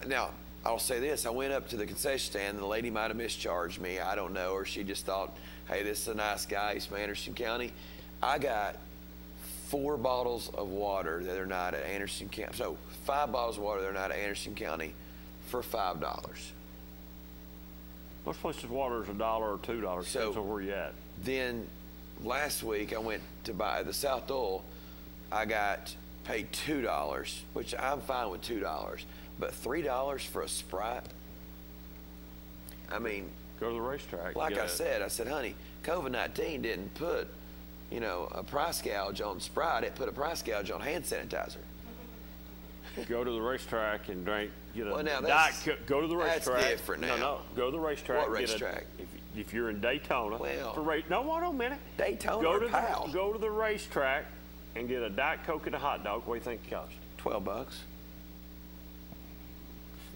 now, I'll say this. I went up to the concession stand, and the lady might have mischarged me. I don't know. Or she just thought, hey, this is a nice guy. He's from Anderson County. I got 4 bottles of water that are not at Anderson County. So 5 bottles of water that are not at Anderson County for $5. Most places water is $1 or $2. So depends on where you at. Then last week I went to buy the South Dole. I paid $2, which I'm fine with $2, but $3 for a Sprite. I mean, go to the racetrack. Like I said, honey, COVID-19 didn't put, a price gouge on Sprite. It put a price gouge on hand sanitizer. Go to the racetrack and drink. Get a Well, now Diet Coke. Go to the racetrack. That's different now. No. Go to the racetrack. What racetrack? If you're in Daytona. Well, hold on a minute. Daytona or Powell? Go to the racetrack and get a Diet Coke and a hot dog. What do you think it costs? $12.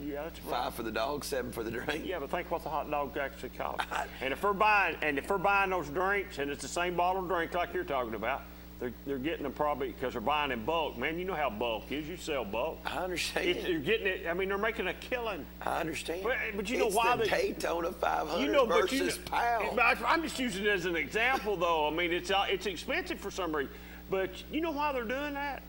Yeah, that's right. 5 for the dog, 7 for the drink. Yeah, but think what the hot dog actually costs. And if we're buying those drinks, and it's the same bottle of drink like you're talking about, they're getting them probably because they're buying in bulk. Man, you know how bulk is. You sell bulk. I understand. You're getting it. I mean, they're making a killing. I understand. But you know why the Daytona 500 versus Powell. I'm just using it as an example, though. I mean, it's expensive for some reason. But you know why they're doing that?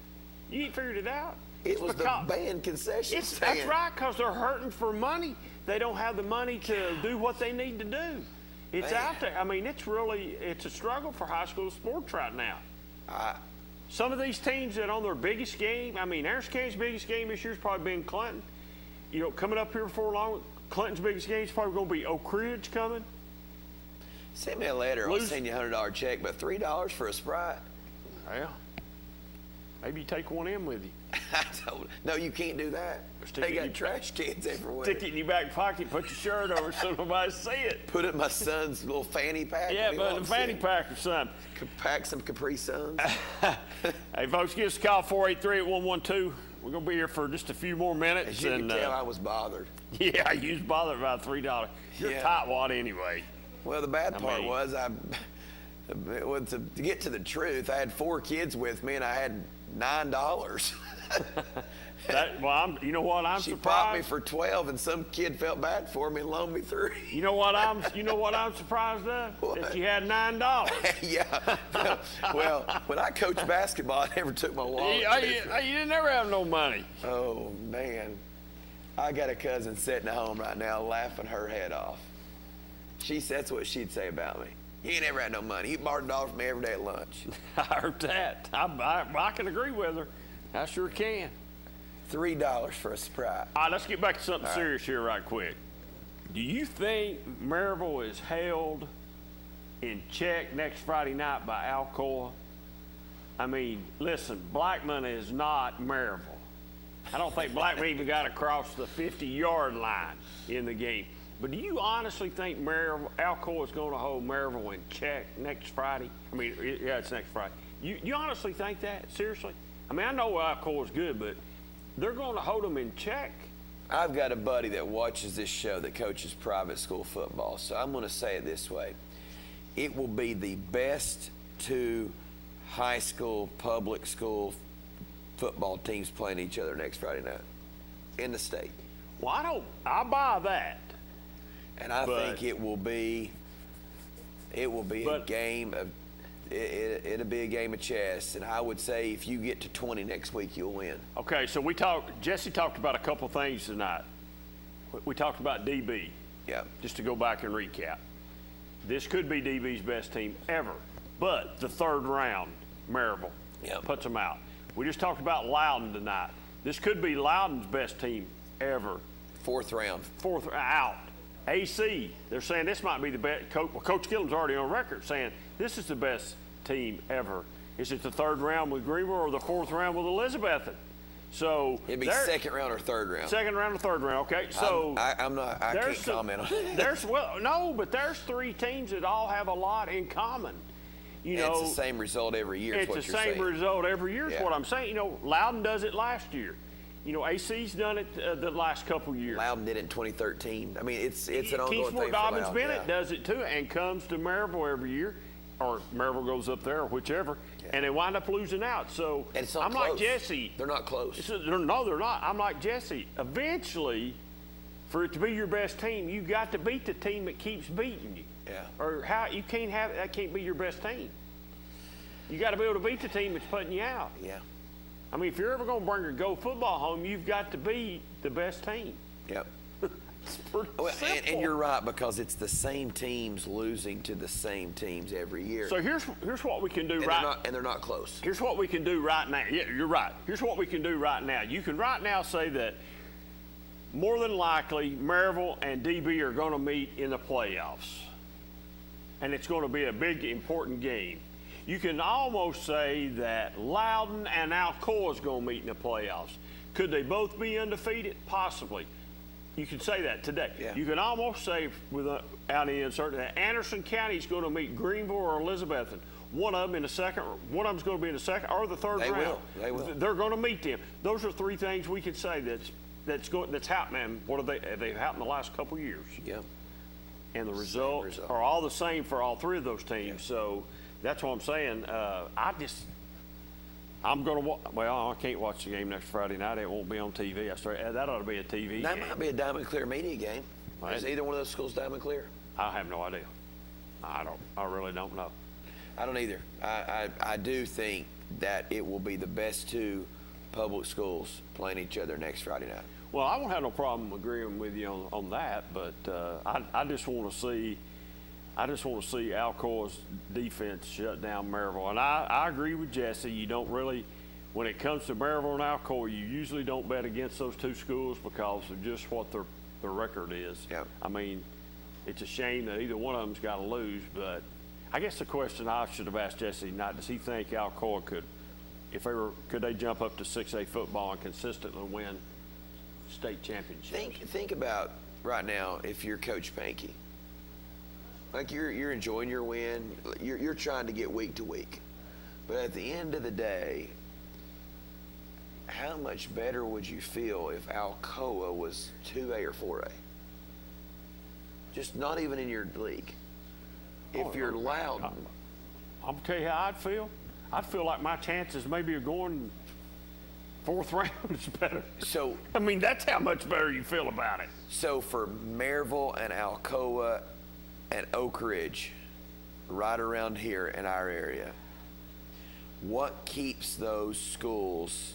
You ain't figured it out. It was the band concession stand. That's right, because they're hurting for money. They don't have the money to do what they need to do. It's out there. I mean, it's a struggle for high school sports right now. Some of these teams that on their biggest game, I mean, Anderson County's biggest game this year's probably been Clinton. Coming up here before long, Clinton's biggest game is probably going to be Oak Ridge coming. Send me a letter. I'll send you a $100 check, but $3 for a Sprite? Well, maybe you take one in with you. No, you can't do that. They got trash cans everywhere. Stick it in your back pocket, put your shirt over so nobody see it. Put it in my son's little fanny pack. Yeah, but a fanny pack or something. Pack some Capri Suns. Hey, folks, give us a call, 483-8112. We're going to be here for just a few more minutes. As you can tell, I was bothered. Yeah, you was bothered about $3. You're a tightwad anyway. Well, the bad part was to get to the truth, I had 4 kids with me, and I had $9. You know what? I'm she surprised. She popped me for 12, and some kid felt bad for me and loaned me 3. You know what I'm surprised of? What? That you had $9. Yeah. Well, when I coached basketball, I never took my wallet. You didn't never have no money. Oh man, I got a cousin sitting at home right now laughing her head off. That's what she'd say about me. You ain't never had no money. You borrowed $1 from me every day at lunch. I heard that. I can agree with her. I sure can. $3 for a Sprite. All right, let's get back to something serious here right quick. Do you think Maryville is held in check next Friday night by Alcoa? I mean, listen, Blackman is not Maryville. I don't think Blackman even got across the 50-yard line in the game. But do you honestly think Alcoa is going to hold Maryville in check next Friday? I mean, yeah, it's next Friday. You honestly think that? Seriously? I mean, I know Alcoa is good, but they're going to hold them in check. I've got a buddy that watches this show that coaches private school football, so I'm going to say it this way. It will be the best two high school, public school football teams playing each other next Friday night in the state. Well, I buy that. And I think it will be a game of it'll be a game of chess, and I would say if you get to 20 next week, you'll win. Okay, so Jesse talked about a couple things tonight. We talked about DB. Yeah. Just to go back and recap. This could be DB's best team ever, but the third round, Maryville, puts them out. We just talked about Loudon tonight. This could be Loudon's best team ever. Fourth round. Out. AC, they're saying this might be the best. Coach Gillen's already on record saying this is the best team ever. Is it the third round with Greenville or the fourth round with Elizabethton? So it'd be second round or third round. Second round or third round. Okay, so I can't comment on it. But there's three teams that all have a lot in common. It's the same result every year. It's the same result every year. Is what I'm saying. Loudon does it last year. AC's done it the last couple years. Loudon did it in 2013. I mean, it's an ongoing thing for Dobbins Loudon. Bennett does it too, and comes to Maryville every year, or Maryville goes up there, or whichever, and they wind up losing out. So and it's not I'm close. like Jesse. They're not close. No, they're not. I'm like Jesse. Eventually, for it to be your best team, you got to beat the team that keeps beating you. Yeah. Or you can't have that. Can't be your best team. You got to be able to beat the team that's putting you out. Yeah. I mean, if you're ever going to bring your Go football home, you've got to be the best team. Yep. It's pretty simple. And you're right, because it's the same teams losing to the same teams every year. So here's what we can do they're not close. Here's what we can do right now. Yeah, you're right. Here's what we can do right now. You can right now say that more than likely Maryville and DB are going to meet in the playoffs. And it's going to be a big, important game. You can almost say that Loudon and Alcoa is going to meet in the playoffs. Could they both be undefeated? Possibly. You can say that today. Yeah. You can almost say, without any uncertainty, that Anderson County is going to meet Greenville or Elizabethton. One of them in the second. One of them's going to be in the second or the third round. They will. They're going to meet them. Those are three things we can say that's happening. What they've happened the last couple of years. Yeah. And the results are all the same for all three of those teams. Yeah. So that's what I'm saying. I'm going to I can't watch the game next Friday night. It won't be on TV. That ought to be a TV That game. might be a Diamond Clear media game. Right. Is either one of those schools Diamond Clear? I have no idea. I really don't know. I don't either. I do think that it will be the best two public schools playing each other next Friday night. Well, I won't have no problem agreeing with you on that, but I just want to see Alcoa's defense shut down Maryville. And I agree with Jesse. You don't really, when it comes to Maryville and Alcoa, you usually don't bet against those two schools because of just what their record is. Yep. I mean, it's a shame that either one of them's got to lose, but I guess the question I should have asked Jesse tonight, does he think Alcoa could they jump up to 6A football and consistently win state championships? Think about right now if you're Coach Pankey. Like you're enjoying your win. You're trying to get week to week. But at the end of the day, how much better would you feel if Alcoa was 2A or 4A? Just not even in your league. If you're Loudon. I'm going to tell you how I'd feel. I'd feel like my chances maybe of going fourth round is better. So, I mean, that's how much better you feel about it. So for Maryville and Alcoa and Oak Ridge, right around here in our area, what keeps those schools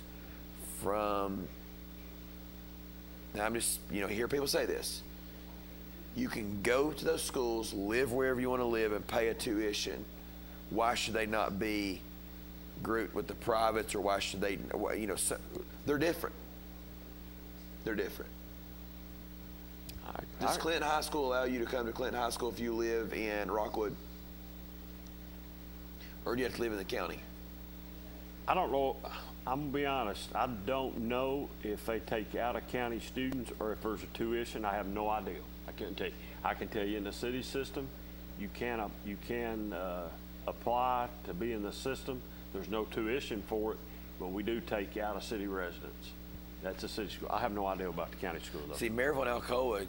from, now I'm just, hear people say this, you can go to those schools, live wherever you want to live, and pay a tuition. Why should they not be grouped with the privates, or why should they, they're different. They're different. Does Clinton High School allow you to come to Clinton High School if you live in Rockwood? Or do you have to live in the county? I don't know. I'm going to be honest. I don't know if they take out-of-county students or if there's a tuition. I have no idea. I couldn't tell you. I can tell you in the city system, you can apply to be in the system. There's no tuition for it, but we do take out-of-city residents. That's a city school. I have no idea about the county school, though. See, Maryville and Alcoa.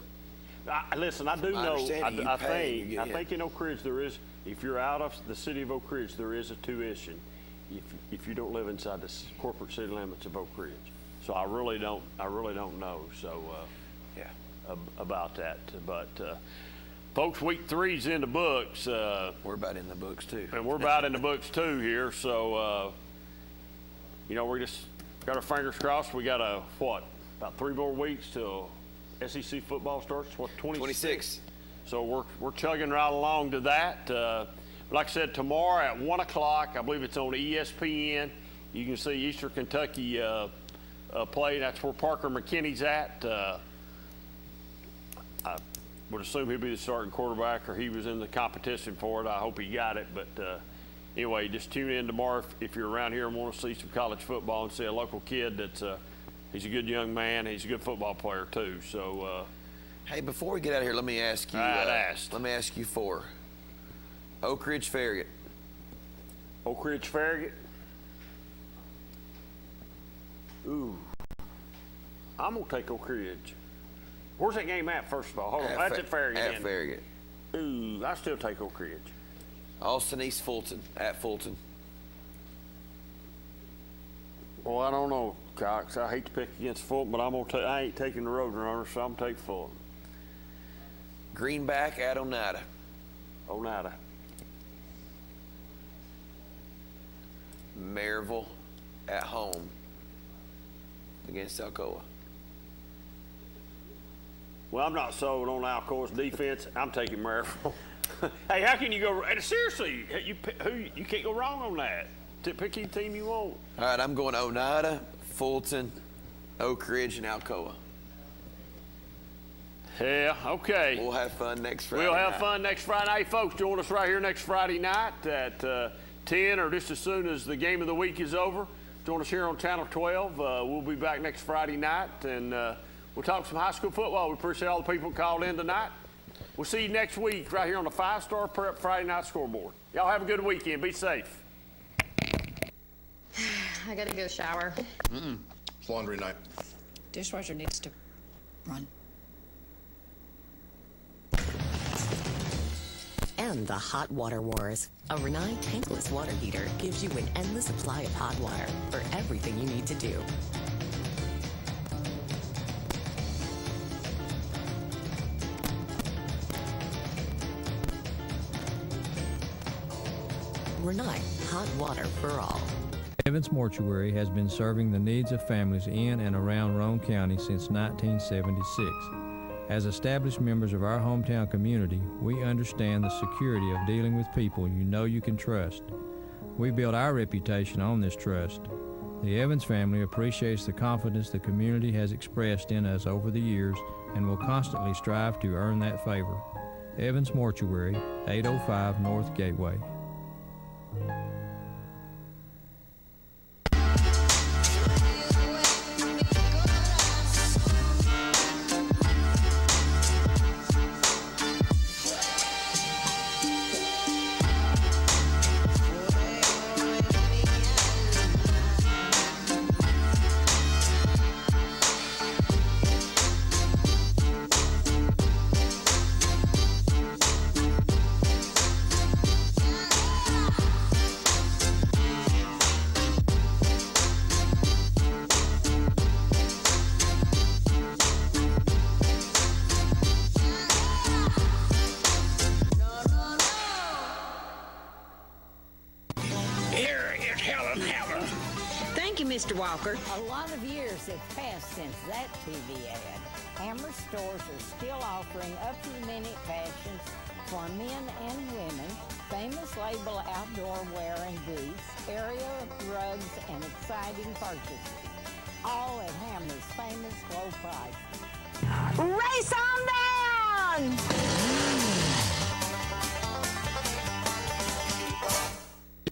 Listen, I do know. I think in Oak Ridge there is. If you're out of the city of Oak Ridge, there is a tuition. If you don't live inside the corporate city limits of Oak Ridge, so I really don't know. So about that. But folks, week 3's in the books. We're about in the books too. And we're about in the books too here. So we just got our fingers crossed. We got about 3 more weeks till SEC football starts. 26. So we're chugging right along to that. Like I said, tomorrow at 1 o'clock, I believe it's on ESPN. You can see Eastern Kentucky play. That's where Parker McKinney's at. I would assume he'll be the starting quarterback, or he was in the competition for it. I hope he got it. But anyway, just tune in tomorrow if you're around here and want to see some college football and see a local kid that's he's a good young man. He's a good football player too. So. Hey, before we get out of here, let me ask you. Let me ask you 4. Oak Ridge Farragut. Oak Ridge Farragut. Ooh. I'm gonna take Oak Ridge. Where's that game at? First of all, hold on. That's at Farragut. At Farragut. Ooh, I still take Oak Ridge. Austin East Fulton at Fulton. Well, I don't know, Cox. I hate to pick against Fulton, but I ain't taking the Road Runners, so I'm gonna take Fulton. Greenback at Oneida. Oneida. Maryville at home against Alcoa. Well, I'm not sold on Alcoa's defense. I'm taking Maryville. Hey, how can you go? Seriously, you can't go wrong on that. Pick any team you want. All right, I'm going Oneida, Fulton, Oak Ridge, and Alcoa. Yeah, okay. We'll have fun next Friday. We'll have fun next Friday. Hey, folks, join us right here next Friday night at 10 or just as soon as the game of the week is over. Join us here on Channel 12. We'll be back next Friday night, and we'll talk some high school football. We appreciate all the people who called in tonight. We'll see you next week right here on the 5-Star Prep Friday Night Scoreboard. Y'all have a good weekend. Be safe. I gotta go shower. It's laundry night. Dishwasher needs to run. And the hot water wars. A Renai tankless water heater gives you an endless supply of hot water for everything you need to do. Renai, hot water for all. Evans Mortuary has been serving the needs of families in and around Roane County since 1976. As established members of our hometown community, we understand the security of dealing with people you know you can trust. We built our reputation on this trust. The Evans family appreciates the confidence the community has expressed in us over the years and will constantly strive to earn that favor. Evans Mortuary, 805 North Gateway. Mr. Walker. A lot of years have passed since that TV ad. Hammer stores are still offering up-to-the-minute fashions for men and women, famous label outdoor wear and boots, area rugs, and exciting purchases. All at Hammer's famous low price. Race on down!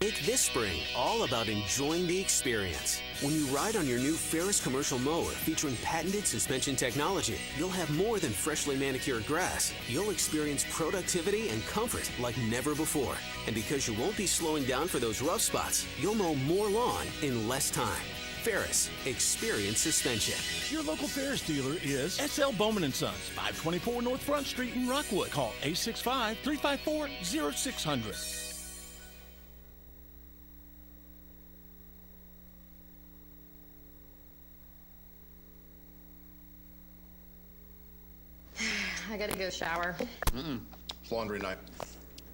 Make this spring all about enjoying the experience. When you ride on your new Ferris commercial mower featuring patented suspension technology, you'll have more than freshly manicured grass. You'll experience productivity and comfort like never before. And because you won't be slowing down for those rough spots, you'll mow more lawn in less time. Ferris, experience suspension. Your local Ferris dealer is SL Bowman & Sons, 524 North Front Street in Rockwood. Call 865-354-0600. I gotta go shower. It's laundry night.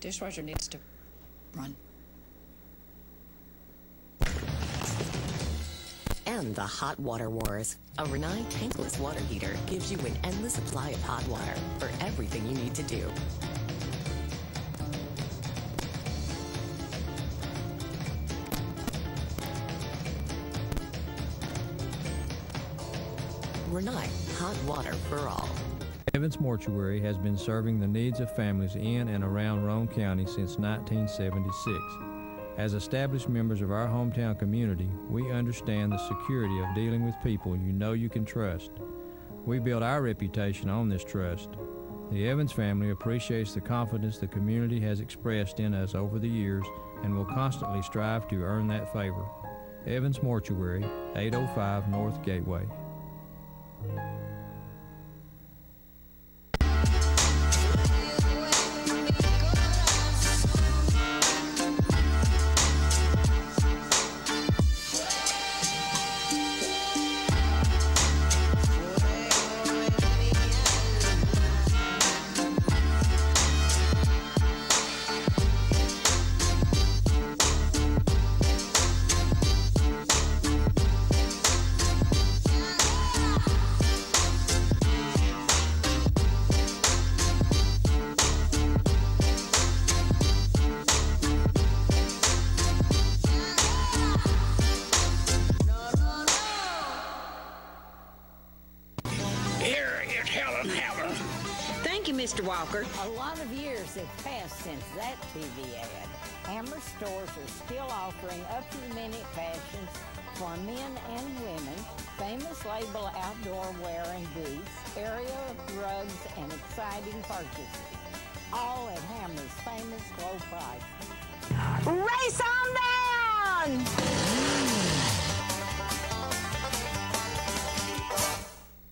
Dishwasher needs to run. And the hot water wars. A Renai tankless water heater gives you an endless supply of hot water for everything you need to do. Renai, hot water for all. Evans Mortuary has been serving the needs of families in and around Roane County since 1976. As established members of our hometown community, we understand the security of dealing with people you know you can trust. We build our reputation on this trust. The Evans family appreciates the confidence the community has expressed in us over the years and will constantly strive to earn that favor. Evans Mortuary, 805 North Gateway. Mr. Walker. A lot of years have passed since that TV ad. Hammer stores are still offering up-to-the-minute fashions for men and women, famous label outdoor wear and boots, area rugs, and exciting purchases. All at Hammer's famous low price. Race on down!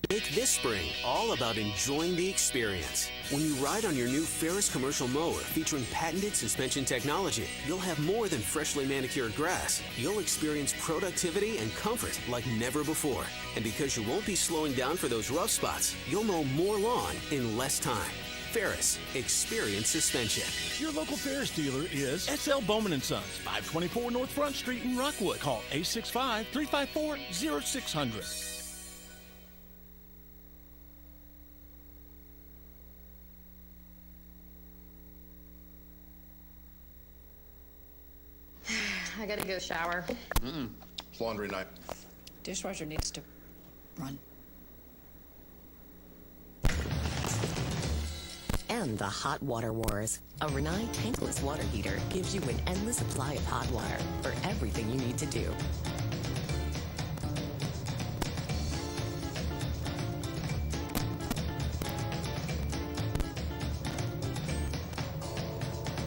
Make this spring all about enjoying the experience. When you ride on your new Ferris commercial mower featuring patented suspension technology, you'll have more than freshly manicured grass. You'll experience productivity and comfort like never before. And because you won't be slowing down for those rough spots, you'll mow more lawn in less time. Ferris, experience suspension. Your local Ferris dealer is SL Bowman & Sons, 524 North Front Street in Rockwood. Call 865-354-0600. I gotta go shower. It's laundry night. Dishwasher needs to run. And the hot water wars. A Renai tankless water heater gives you an endless supply of hot water for everything you need to do.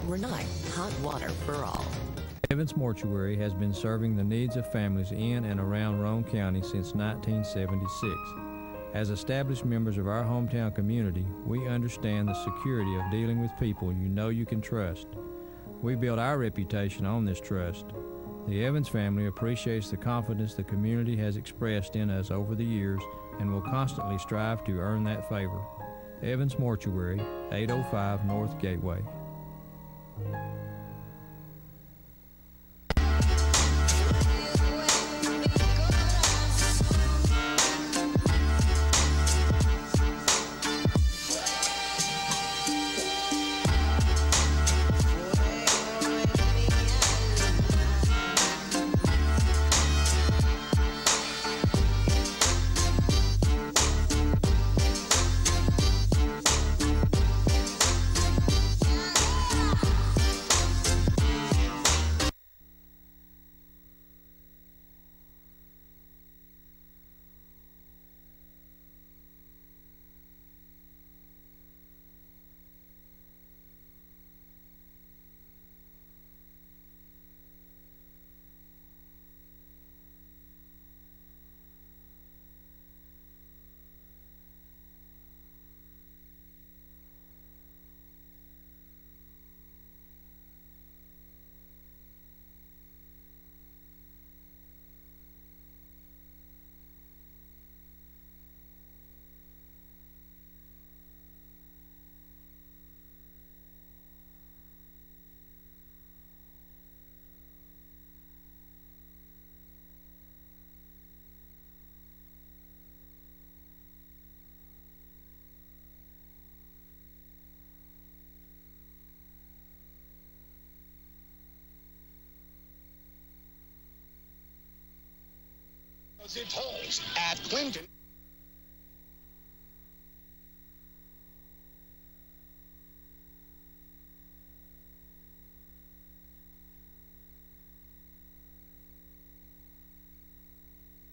Renai, hot water for all. Evans Mortuary has been serving the needs of families in and around Roane County since 1976. As established members of our hometown community, we understand the security of dealing with people you know you can trust. We build our reputation on this trust. The Evans family appreciates the confidence the community has expressed in us over the years and will constantly strive to earn that favor. Evans Mortuary, 805 North Gateway. It holds at Clinton.